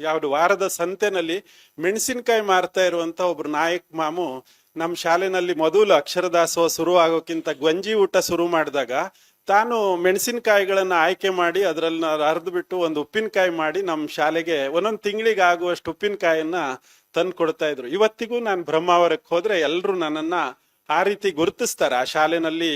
ಯಾವ್ದು ವಾರದ ಸಂತೆನಲ್ಲಿ ಮೆಣಸಿನಕಾಯಿ ಮಾರ್ತಾ ಇರುವಂತ ಒಬ್ರು ನಾಯಕ್ ಮಾಮು ನಮ್ಮ ಶಾಲೆನಲ್ಲಿ ಮೊದಲು ಅಕ್ಷರದಾಸೋಹ ಶುರು ಆಗೋಕ್ಕಿಂತ ಗಂಜಿ ಊಟ ಶುರು ಮಾಡಿದಾಗ ತಾನು ಮೆಣಸಿನಕಾಯಿಗಳನ್ನ ಆಯ್ಕೆ ಮಾಡಿ ಅದರಲ್ಲಿ ಅರ್ದು ಬಿಟ್ಟು ಒಂದು ಉಪ್ಪಿನಕಾಯಿ ಮಾಡಿ ನಮ್ಮ ಶಾಲೆಗೆ ಒಂದೊಂದು ತಿಂಗಳಿಗೆ ಆಗುವಷ್ಟು ಉಪ್ಪಿನಕಾಯಿಯನ್ನ ತಂದು ಕೊಡ್ತಾ ಇದ್ರು. ಇವತ್ತಿಗೂ ನಾನು ಬ್ರಹ್ಮಾವರಕ್ಕೆ ಹೋದ್ರೆ ಎಲ್ಲರೂ ನನ್ನನ್ನ ಆ ರೀತಿ ಗುರುತಿಸ್ತಾರೆ. ಆ ಶಾಲೆನಲ್ಲಿ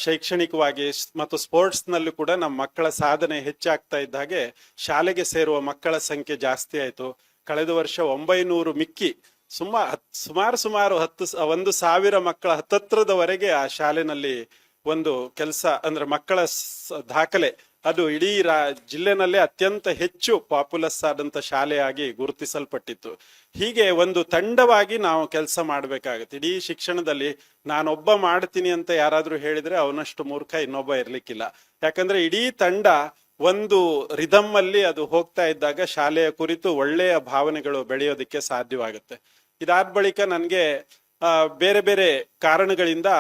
ಶೈಕ್ಷಣಿಕವಾಗಿ ಮತ್ತು ಸ್ಪೋರ್ಟ್ಸ್ ನಲ್ಲೂ ಕೂಡ ನಮ್ಮ ಮಕ್ಕಳ ಸಾಧನೆ ಹೆಚ್ಚಾಗ್ತಾ ಇದ್ದ ಹಾಗೆ ಶಾಲೆಗೆ ಸೇರುವ ಮಕ್ಕಳ ಸಂಖ್ಯೆ ಜಾಸ್ತಿ ಆಯ್ತು. ಕಳೆದ ವರ್ಷ 900 ಮಿಕ್ಕಿ ಸುಮಾರು 1,000 ಮಕ್ಕಳ ಹತ್ತತ್ರದವರೆಗೆ ಆ ಶಾಲೆನಲ್ಲಿ ಒಂದು ಕೆಲಸ ಅಂದ್ರೆ ಮಕ್ಕಳ ದಾಖಲೆ ಅದು ಇಡೀ ಜಿಲ್ಲೆನಲ್ಲೇ ಅತ್ಯಂತ ಹೆಚ್ಚು ಪಾಪ್ಯುಲಸ್ ಆದಂತ ಶಾಲೆಯಾಗಿ ಗುರುತಿಸಲ್ಪಟ್ಟಿತ್ತು. ಹೀಗೆ ಒಂದು ತಂಡವಾಗಿ ನಾವು ಕೆಲಸ ಮಾಡ್ಬೇಕಾಗತ್ತೆ. ಇಡೀ ಶಿಕ್ಷಣದಲ್ಲಿ ನಾನೊಬ್ಬ ಮಾಡ್ತೀನಿ ಅಂತ ಯಾರಾದ್ರೂ ಹೇಳಿದ್ರೆ ಅವನಷ್ಟು ಮೂರ್ಖ ಇನ್ನೊಬ್ಬ ಇರ್ಲಿಕ್ಕಿಲ್ಲ. ಯಾಕಂದ್ರೆ ಇಡೀ ತಂಡ ಒಂದು ರಿದಮ್ ಅಲ್ಲಿ ಅದು ಹೋಗ್ತಾ ಇದ್ದಾಗ ಶಾಲೆಯ ಕುರಿತು ಒಳ್ಳೆಯ ಭಾವನೆಗಳು ಬೆಳೆಯೋದಕ್ಕೆ ಸಾಧ್ಯವಾಗುತ್ತೆ. ಇದಾದ ಬಳಿಕ ನನ್ಗೆ ಬೇರೆ ಬೇರೆ ಕಾರಣಗಳಿಂದ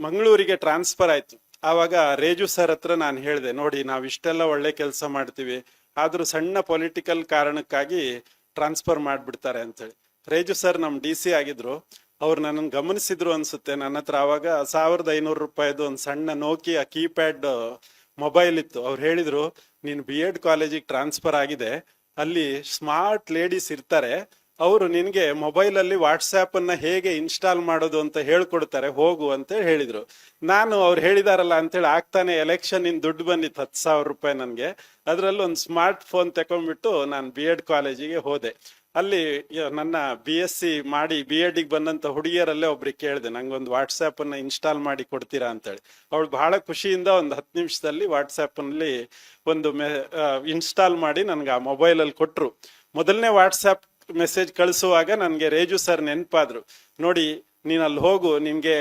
ಮಂಗಳೂರಿಗೆ ಟ್ರಾನ್ಸ್ಫರ್ ಆಯ್ತು. ಆವಾಗ ರೇಜು ಸರ್ ಹತ್ರ ನಾನು ಹೇಳಿದೆ, ನೋಡಿ ನಾವು ಇಷ್ಟೆಲ್ಲ ಒಳ್ಳೆ ಕೆಲಸ ಮಾಡ್ತೀವಿ, ಆದ್ರೂ ಸಣ್ಣ ಪೊಲಿಟಿಕಲ್ ಕಾರಣಕ್ಕಾಗಿ ಟ್ರಾನ್ಸ್ಫರ್ ಮಾಡ್ಬಿಡ್ತಾರೆ ಅಂತೇಳಿ. ರೇಜು ಸರ್ ನಮ್ DC ಆಗಿದ್ರು. ಅವ್ರು ನನ್ನನ್ನು ಗಮನಿಸಿದ್ರು ಅನ್ಸುತ್ತೆ. ನನ್ನ ಹತ್ರ ಆವಾಗ 1,500 ರೂಪಾಯಿದು ಒಂದು ಸಣ್ಣ ನೋಕಿಯಾ ಕೀಪ್ಯಾಡ್ ಮೊಬೈಲ್ ಇತ್ತು. ಅವ್ರು ಹೇಳಿದ್ರು, ನೀನು B.Ed ಕಾಲೇಜಿಗೆ ಟ್ರಾನ್ಸ್ಫರ್ ಆಗಿದೆ, ಅಲ್ಲಿ ಸ್ಮಾರ್ಟ್ ಲೇಡೀಸ್ ಇರ್ತಾರೆ, ಅವರು ನಿನ್ಗೆ ಮೊಬೈಲ್ ಅಲ್ಲಿ ವಾಟ್ಸ್ಆಪ್ ಅನ್ನ ಹೇಗೆ ಇನ್ಸ್ಟಾಲ್ ಮಾಡೋದು ಅಂತ ಹೇಳ್ಕೊಡ್ತಾರೆ, ಹೋಗು ಅಂತ ಹೇಳಿದ್ರು. ನಾನು ಅವ್ರು ಹೇಳಿದಾರಲ್ಲ ಅಂತೇಳಿ ಆಗ್ತಾನೆ ಎಲೆಕ್ಷನ್ ಇನ್ ದುಡ್ಡು ಬಂದಿತ್ತು 10,000 ರೂಪಾಯಿ ನನ್ಗೆ. ಅದ್ರಲ್ಲಿ ಒಂದು ಸ್ಮಾರ್ಟ್ ಫೋನ್ ತಕೊಂಡ್ಬಿಟ್ಟು ನಾನು B.Ed ಕಾಲೇಜಿಗೆ ಹೋದೆ. ಅಲ್ಲಿ ನನ್ನ BSc ಮಾಡಿ B.Ed ಬಂದಂತ ಹುಡುಗಿಯರಲ್ಲೇ ಒಬ್ರಿಗೆ ಕೇಳಿದೆ, ನಂಗೊಂದು ವಾಟ್ಸ್ಆಪ್ ಅನ್ನ ಇನ್ಸ್ಟಾಲ್ ಮಾಡಿ ಕೊಡ್ತೀರಾ ಅಂತೇಳಿ. ಅವಳು ಬಹಳ ಖುಷಿಯಿಂದ ಒಂದು 10 ನಿಮಿಷದಲ್ಲಿ ವಾಟ್ಸ್ಆಪ್ ನಲ್ಲಿ ಒಂದು ಇನ್ಸ್ಟಾಲ್ ಮಾಡಿ ನನ್ಗೆ ಆ ಮೊಬೈಲ್ ಅಲ್ಲಿ ಕೊಟ್ರು. ಮೊದಲನೇ ವಾಟ್ಸ್ಆಪ್ ಮೆಸೇಜ್ ಕಳಿಸುವಾಗ ನನ್ಗೆ ರೇಜು ಸರ್ ನೆನಪಾದ್ರು. ನೋಡಿ, ನೀನ್ ಅಲ್ಲಿ ಹೋಗು, ನಿನ್ಗೆ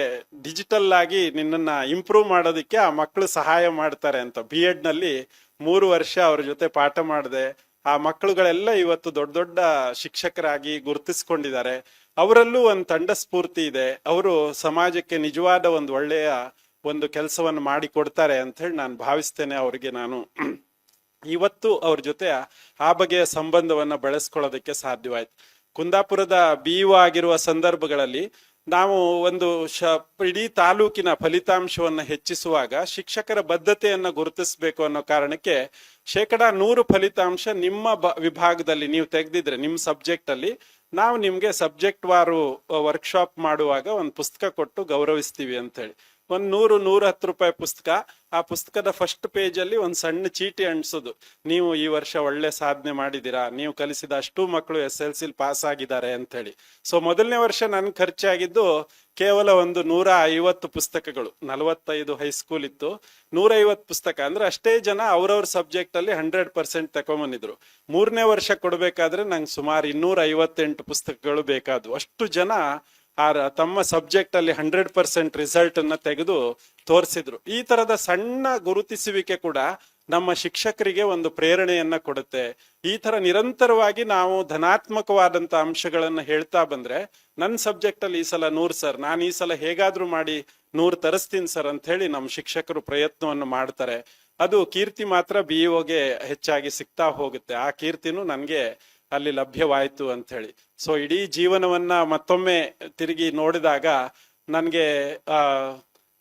ಡಿಜಿಟಲ್ ಆಗಿ ನಿನ್ನನ್ನ ಇಂಪ್ರೂವ್ ಮಾಡೋದಕ್ಕೆ ಆ ಮಕ್ಕಳು ಸಹಾಯ ಮಾಡ್ತಾರೆ ಅಂತ. B.Ed ನಲ್ಲಿ 3 ವರ್ಷ ಅವ್ರ ಜೊತೆ ಪಾಠ ಮಾಡಿದೆ. ಆ ಮಕ್ಕಳುಗಳೆಲ್ಲ ಇವತ್ತು ದೊಡ್ಡ ದೊಡ್ಡ ಶಿಕ್ಷಕರಾಗಿ ಗುರುತಿಸ್ಕೊಂಡಿದ್ದಾರೆ. ಅವರಲ್ಲೂ ಒಂದು ತಂಡ ಸ್ಫೂರ್ತಿ ಇದೆ. ಅವರು ಸಮಾಜಕ್ಕೆ ನಿಜವಾದ ಒಂದು ಒಳ್ಳೆಯ ಒಂದು ಕೆಲಸವನ್ನು ಮಾಡಿ ಕೊಡ್ತಾರೆ ಅಂತ ಹೇಳಿ ನಾನು ಭಾವಿಸ್ತೇನೆ. ಅವರಿಗೆ ನಾನು ಇವತ್ತು ಅವ್ರ ಜೊತೆ ಆ ಬಗೆಯ ಸಂಬಂಧವನ್ನ ಬೆಳೆಸ್ಕೊಳ್ಳೋದಕ್ಕೆ ಸಾಧ್ಯವಾಯ್ತು. ಕುಂದಾಪುರದ BEO ಆಗಿರುವ ಸಂದರ್ಭಗಳಲ್ಲಿ ನಾವು ಒಂದು ಇಡೀ ತಾಲೂಕಿನ ಫಲಿತಾಂಶವನ್ನ ಹೆಚ್ಚಿಸುವಾಗ ಶಿಕ್ಷಕರ ಬದ್ಧತೆಯನ್ನ ಗುರುತಿಸಬೇಕು ಅನ್ನೋ ಕಾರಣಕ್ಕೆ 100% ಫಲಿತಾಂಶ ನಿಮ್ಮ ವಿಭಾಗದಲ್ಲಿ ನೀವು ತೆಗೆದಿದ್ರೆ ನಿಮ್ಮ ಸಬ್ಜೆಕ್ಟ್ ಅಲ್ಲಿ ನಾವು ನಿಮ್ಗೆ ಸಬ್ಜೆಕ್ಟ್ ವಾರು ವರ್ಕ್ಶಾಪ್ ಮಾಡುವಾಗ ಒಂದು ಪುಸ್ತಕ ಕೊಟ್ಟು ಗೌರವಿಸ್ತೀವಿ ಅಂತ ಹೇಳಿ. ಒಂದು 100-110 ರೂಪಾಯಿ ಪುಸ್ತಕ. ಆ ಪುಸ್ತಕದ ಫಸ್ಟ್ ಪೇಜ್ ಅಲ್ಲಿ ಒಂದು ಸಣ್ಣ ಚೀಟಿ ಅಂಟಿಸೋದು, ನೀವು ಈ ವರ್ಷ ಒಳ್ಳೆ ಸಾಧನೆ ಮಾಡಿದೀರಾ, ನೀವು ಕಲಿಸಿದ ಅಷ್ಟು ಮಕ್ಕಳು SLC ಪಾಸ್ ಆಗಿದ್ದಾರೆ ಅಂತ ಹೇಳಿ. ಸೊ ಮೊದಲನೇ ವರ್ಷ ನನ್ ಖರ್ಚಾಗಿದ್ದು ಕೇವಲ ಒಂದು 150 ಪುಸ್ತಕಗಳು. 45 ಹೈಸ್ಕೂಲ್ ಇತ್ತು, 150 ಪುಸ್ತಕ. ಅಂದ್ರೆ ಅಷ್ಟೇ ಜನ ಅವ್ರವ್ರ ಸಬ್ಜೆಕ್ಟ್ ಅಲ್ಲಿ 100% ತಕೊಂಬಂದಿದ್ರು. 3ನೇ ವರ್ಷ ಕೊಡ್ಬೇಕಾದ್ರೆ ನಂಗೆ ಸುಮಾರು 258 ಪುಸ್ತಕಗಳು ಬೇಕಾದವು. ಅಷ್ಟು ಜನ ತಮ್ಮ ಸಬ್ಜೆಕ್ಟ್ ಅಲ್ಲಿ 100% ರಿಸಲ್ಟ್ ಅನ್ನ ತೆಗೆದು ತೋರಿಸಿದ್ರು. ಈ ತರದ ಸಣ್ಣ ಗುರುತಿಸುವಿಕೆ ಕೂಡ ನಮ್ಮ ಶಿಕ್ಷಕರಿಗೆ ಒಂದು ಪ್ರೇರಣೆಯನ್ನ ಕೊಡುತ್ತೆ. ಈ ತರ ನಿರಂತರವಾಗಿ ನಾವು ಧನಾತ್ಮಕವಾದಂತ ಅಂಶಗಳನ್ನ ಹೇಳ್ತಾ ಬಂದ್ರೆ, ನನ್ನ ಸಬ್ಜೆಕ್ಟ್ ಅಲ್ಲಿ ಈ ಸಲ 100 ಸರ್, ನಾನು ಈ ಸಲ ಹೇಗಾದ್ರೂ ಮಾಡಿ 100 ತರಿಸ್ತೀನಿ ಸರ್ ಅಂತ ಹೇಳಿ ನಮ್ಮ ಶಿಕ್ಷಕರು ಪ್ರಯತ್ನವನ್ನು ಮಾಡ್ತಾರೆ. ಅದು ಕೀರ್ತಿ ಮಾತ್ರ BEOಗೆ ಹೆಚ್ಚಾಗಿ ಸಿಗ್ತಾ ಹೋಗುತ್ತೆ. ಆ ಕೀರ್ತಿನೂ ನನ್ಗೆ ಅಲ್ಲಿ ಲಭ್ಯವಾಯ್ತು ಅಂತ ಹೇಳಿ. ಸೊ ಇಡೀ ಜೀವನವನ್ನ ಮತ್ತೊಮ್ಮೆ ತಿರುಗಿ ನೋಡಿದಾಗ ನನ್ಗೆ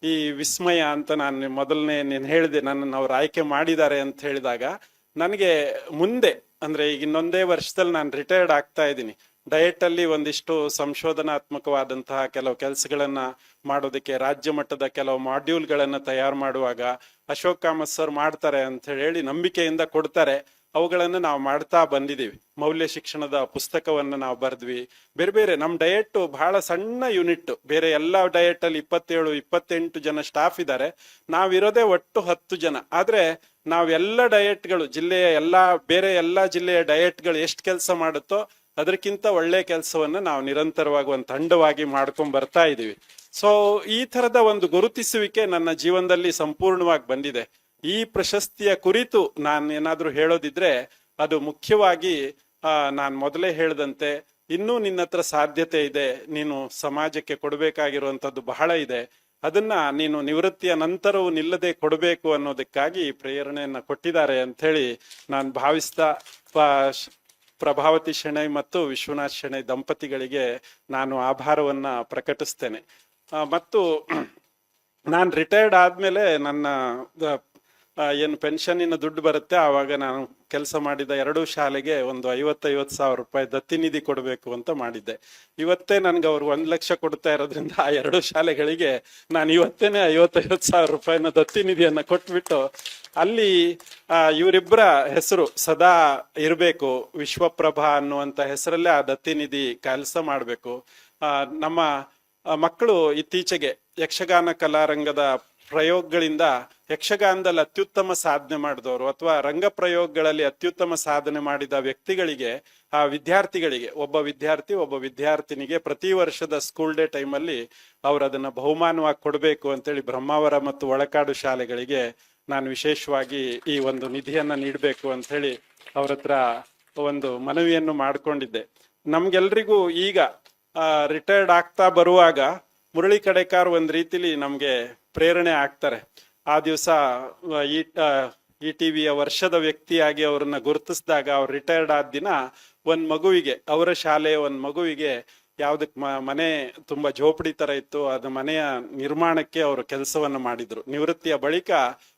ಈ ವಿಸ್ಮಯ ಅಂತ ನಾನು ಮೊದಲನೇ ನೀನ್ ಹೇಳಿದೆ, ನನ್ನನ್ನು ಅವ್ರು ಆಯ್ಕೆ ಮಾಡಿದ್ದಾರೆ ಅಂತ ಹೇಳಿದಾಗ ನನಗೆ ಮುಂದೆ ಅಂದ್ರೆ ಈಗ ಇನ್ನೊಂದೇ ವರ್ಷದಲ್ಲಿ ನಾನು ರಿಟೈರ್ಡ್ ಆಗ್ತಾ ಇದ್ದೀನಿ. ಡಯಟ್ ಅಲ್ಲಿ ಒಂದಿಷ್ಟು ಸಂಶೋಧನಾತ್ಮಕವಾದಂತಹ ಕೆಲವು ಕೆಲಸಗಳನ್ನ ಮಾಡೋದಕ್ಕೆ ರಾಜ್ಯ ಮಟ್ಟದ ಕೆಲವು ಮಾಡ್ಯೂಲ್ಗಳನ್ನ ತಯಾರು ಮಾಡುವಾಗ ಅಶೋಕ್ ಕಾಮತ್ ಸರ್ ಮಾಡ್ತಾರೆ ಅಂತ ಹೇಳಿ ನಂಬಿಕೆಯಿಂದ ಕೊಡ್ತಾರೆ. ಅವುಗಳನ್ನು ನಾವು ಮಾಡ್ತಾ ಬಂದಿದ್ದೀವಿ. ಮೌಲ್ಯ ಶಿಕ್ಷಣದ ಪುಸ್ತಕವನ್ನ ನಾವು ಬರೆದ್ವಿ. ಬೇರೆ ಬೇರೆ ನಮ್ಮ ಡಯಟ್ ಬಹಳ ಸಣ್ಣ ಯೂನಿಟ್. ಬೇರೆ ಎಲ್ಲಾ ಡಯಟ್ ಅಲ್ಲಿ 27-28 ಜನ ಸ್ಟಾಫ್ ಇದ್ದಾರೆ, ನಾವಿರೋದೇ ಒಟ್ಟು 10 ಜನ. ಆದ್ರೆ ನಾವೆಲ್ಲ ಡಯಟ್ಗಳು ಜಿಲ್ಲೆಯ ಬೇರೆ ಎಲ್ಲಾ ಜಿಲ್ಲೆಯ ಡಯಟ್ಗಳು ಎಷ್ಟು ಕೆಲಸ ಮಾಡುತ್ತೋ ಅದಕ್ಕಿಂತ ಒಳ್ಳೆ ಕೆಲಸವನ್ನ ನಾವು ನಿರಂತರವಾಗಿ ಒಂದು ತಂಡವಾಗಿ ಮಾಡ್ಕೊಂಡ್ ಬರ್ತಾ ಇದೀವಿ. ಸೊ ಈ ತರದ ಒಂದು ಗುರುತಿಸುವಿಕೆ ನನ್ನ ಜೀವನದಲ್ಲಿ ಸಂಪೂರ್ಣವಾಗಿ ಬಂದಿದೆ. ಈ ಪ್ರಶಸ್ತಿಯ ಕುರಿತು ನಾನು ಏನಾದ್ರೂ ಹೇಳೋದಿದ್ರೆ ಅದು ಮುಖ್ಯವಾಗಿ ನಾನು ಮೊದಲೇ ಹೇಳ್ದಂತೆ, ಇನ್ನೂ ನಿನ್ನ ಹತ್ರ ಸಾಧ್ಯತೆ ಇದೆ, ನೀನು ಸಮಾಜಕ್ಕೆ ಕೊಡಬೇಕಾಗಿರುವಂತದ್ದು ಬಹಳ ಇದೆ, ಅದನ್ನ ನೀನು ನಿವೃತ್ತಿಯ ನಂತರವೂ ನಿಲ್ಲದೆ ಕೊಡಬೇಕು ಅನ್ನೋದಕ್ಕಾಗಿ ಪ್ರೇರಣೆಯನ್ನ ಕೊಟ್ಟಿದ್ದಾರೆ ಅಂತ ಹೇಳಿ ನಾನು ಭಾವಿಸ್ತಾ ಪ್ರಭಾವತಿ ಶೆಣೈ ಮತ್ತು ವಿಶ್ವನಾಥ್ ಶೆಣೈ ದಂಪತಿಗಳಿಗೆ ನಾನು ಆಭಾರವನ್ನ ಪ್ರಕಟಿಸ್ತೇನೆ. ಮತ್ತು ನಾನು ರಿಟೈರ್ಡ್ ಆದ್ಮೇಲೆ ನನ್ನ ಏನು ಪೆನ್ಷನ್ನಿನ ದುಡ್ಡು ಬರುತ್ತೆ, ಆವಾಗ ನಾನು ಕೆಲಸ ಮಾಡಿದ 2 ಶಾಲೆಗೆ ಒಂದು 50,000 ರೂಪಾಯಿ ದತ್ತಿ ನಿಧಿ ಕೊಡಬೇಕು ಅಂತ ಮಾಡಿದ್ದೆ. ಇವತ್ತೇ ನನ್ಗೆ ಅವ್ರು 1 ಲಕ್ಷ ಕೊಡ್ತಾ ಇರೋದ್ರಿಂದ ಆ 2 ಶಾಲೆಗಳಿಗೆ ನಾನು ಇವತ್ತೇನೆ 50,000 ರೂಪಾಯಿನ ದತ್ತಿ ನಿಧಿಯನ್ನ ಕೊಟ್ಬಿಟ್ಟು ಅಲ್ಲಿ ಇವರಿಬ್ಬರ ಹೆಸರು ಸದಾ ಇರಬೇಕು, ವಿಶ್ವಪ್ರಭಾ ಅನ್ನುವಂತ ಹೆಸರಲ್ಲೇ ಆ ದತ್ತಿ ನಿಧಿ ಕೆಲಸ ಮಾಡಬೇಕು. ನಮ್ಮ ಮಕ್ಕಳು ಇತ್ತೀಚೆಗೆ ಯಕ್ಷಗಾನ ಕಲಾರಂಗದ ಪ್ರಯೋಗಗಳಿಂದ ಯಕ್ಷಗಾನದಲ್ಲಿ ಅತ್ಯುತ್ತಮ ಸಾಧನೆ ಮಾಡಿದವರು ಅಥವಾ ರಂಗ ಪ್ರಯೋಗಗಳಲ್ಲಿ ಅತ್ಯುತ್ತಮ ಸಾಧನೆ ಮಾಡಿದ ವ್ಯಕ್ತಿಗಳಿಗೆ, ಆ ವಿದ್ಯಾರ್ಥಿಗಳಿಗೆ, ಒಬ್ಬ ವಿದ್ಯಾರ್ಥಿನಿಗೆ ಪ್ರತಿ ವರ್ಷದ ಸ್ಕೂಲ್ ಡೇ ಟೈಮಲ್ಲಿ ಅವ್ರು ಅದನ್ನ ಬಹುಮಾನವಾಗಿ ಕೊಡಬೇಕು ಅಂತೇಳಿ ಬ್ರಹ್ಮಾವರ ಮತ್ತು ಒಳಕಾಡು ಶಾಲೆಗಳಿಗೆ ನಾನು ವಿಶೇಷವಾಗಿ ಈ ಒಂದು ನಿಧಿಯನ್ನ ನೀಡಬೇಕು ಅಂತ ಹೇಳಿ ಅವ್ರ ಹತ್ರ ಒಂದು ಮನವಿಯನ್ನು ಮಾಡ್ಕೊಂಡಿದ್ದೆ. ನಮ್ಗೆಲ್ರಿಗೂ ಈಗ ರಿಟೈರ್ಡ್ ಆಗ್ತಾ ಬರುವಾಗ ಮುರಳಿ ಕಡೆಕಾರ್ ಒಂದ್ ರೀತಿಲಿ ನಮ್ಗೆ ಪ್ರೇರಣೆ ಆಗ್ತಾರೆ. ಆ ದಿವಸ ಈ ಟಿವಿಯ ವರ್ಷದ ವ್ಯಕ್ತಿಯಾಗಿ ಅವ್ರನ್ನ ಗುರುತಿಸಿದಾಗ, ಅವ್ರು ರಿಟೈರ್ಡ್ ಆದ ದಿನ ಒಂದ್ ಮಗುವಿಗೆ, ಅವರ ಶಾಲೆಯ ಒಂದ್ ಮಗುವಿಗೆ ಯಾವ್ದಕ್ ಮನೆ ತುಂಬಾ ಜೋಪಡಿ ತರ ಇತ್ತು, ಅದು ಮನೆಯ ನಿರ್ಮಾಣಕ್ಕೆ ಅವರು ಕೆಲಸವನ್ನ ಮಾಡಿದ್ರು. ನಿವೃತ್ತಿಯ ಬಳಿಕ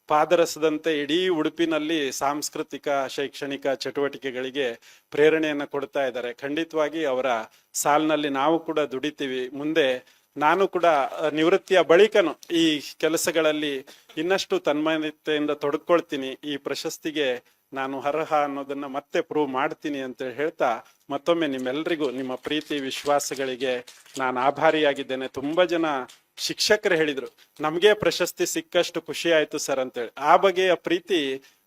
ಪಾದರಸದಂತೆ ಇಡೀ ಉಡುಪಿನಲ್ಲಿ ಸಾಂಸ್ಕೃತಿಕ ಶೈಕ್ಷಣಿಕ ಚಟುವಟಿಕೆಗಳಿಗೆ ಪ್ರೇರಣೆಯನ್ನ ಕೊಡ್ತಾ ಇದ್ದಾರೆ. ಖಂಡಿತವಾಗಿ ಅವರ ಸಾಲಿನಲ್ಲಿ ನಾವು ಕೂಡ ದುಡಿತೀವಿ. ಮುಂದೆ ನಾನು ಕೂಡ ನಿವೃತ್ತಿಯ ಬಳಿಕನು ಈ ಕೆಲಸಗಳಲ್ಲಿ ಇನ್ನಷ್ಟು ತನ್ಮಯತೆಯಿಂದ ತೊಡ್ಕೊಳ್ತೀನಿ, ಈ ಪ್ರಶಸ್ತಿಗೆ ನಾನು ಅರ್ಹ ಅನ್ನೋದನ್ನ ಮತ್ತೆ ಪ್ರೂವ್ ಮಾಡ್ತೀನಿ ಅಂತ ಹೇಳ್ತಾ ಮತ್ತೊಮ್ಮೆ ನಿಮ್ಮೆಲ್ಲರಿಗೂ ನಿಮ್ಮ ಪ್ರೀತಿ ವಿಶ್ವಾಸಗಳಿಗೆ ನಾನು ಆಭಾರಿಯಾಗಿದ್ದೇನೆ. ತುಂಬಾ ಜನ ಶಿಕ್ಷಕರು ಹೇಳಿದ್ರು, ನಮ್ಗೆ ಪ್ರಶಸ್ತಿ ಸಿಕ್ಕಷ್ಟು ಖುಷಿ ಆಯ್ತು ಸರ್ ಅಂತೇಳಿ. ಆ ಬಗೆಯ ಪ್ರೀತಿ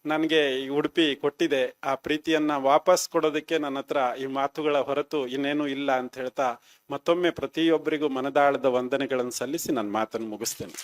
ನನ್ಗೆ ಈ ಉಡುಪಿ ಕೊಟ್ಟಿದೆ. ಆ ಪ್ರೀತಿಯನ್ನ ವಾಪಸ್ ಕೊಡೋದಕ್ಕೆ ನನ್ನ ಹತ್ರ ಈ ಮಾತುಗಳ ಹೊರತು ಇನ್ನೇನು ಇಲ್ಲ ಅಂತ ಹೇಳ್ತಾ ಮತ್ತೊಮ್ಮೆ ಪ್ರತಿಯೊಬ್ಬರಿಗೂ ಮನದಾಳದ ವಂದನೆಗಳನ್ನು ಸಲ್ಲಿಸಿ ನನ್ನ ಮಾತನ್ನು ಮುಗಿಸ್ತೇನೆ.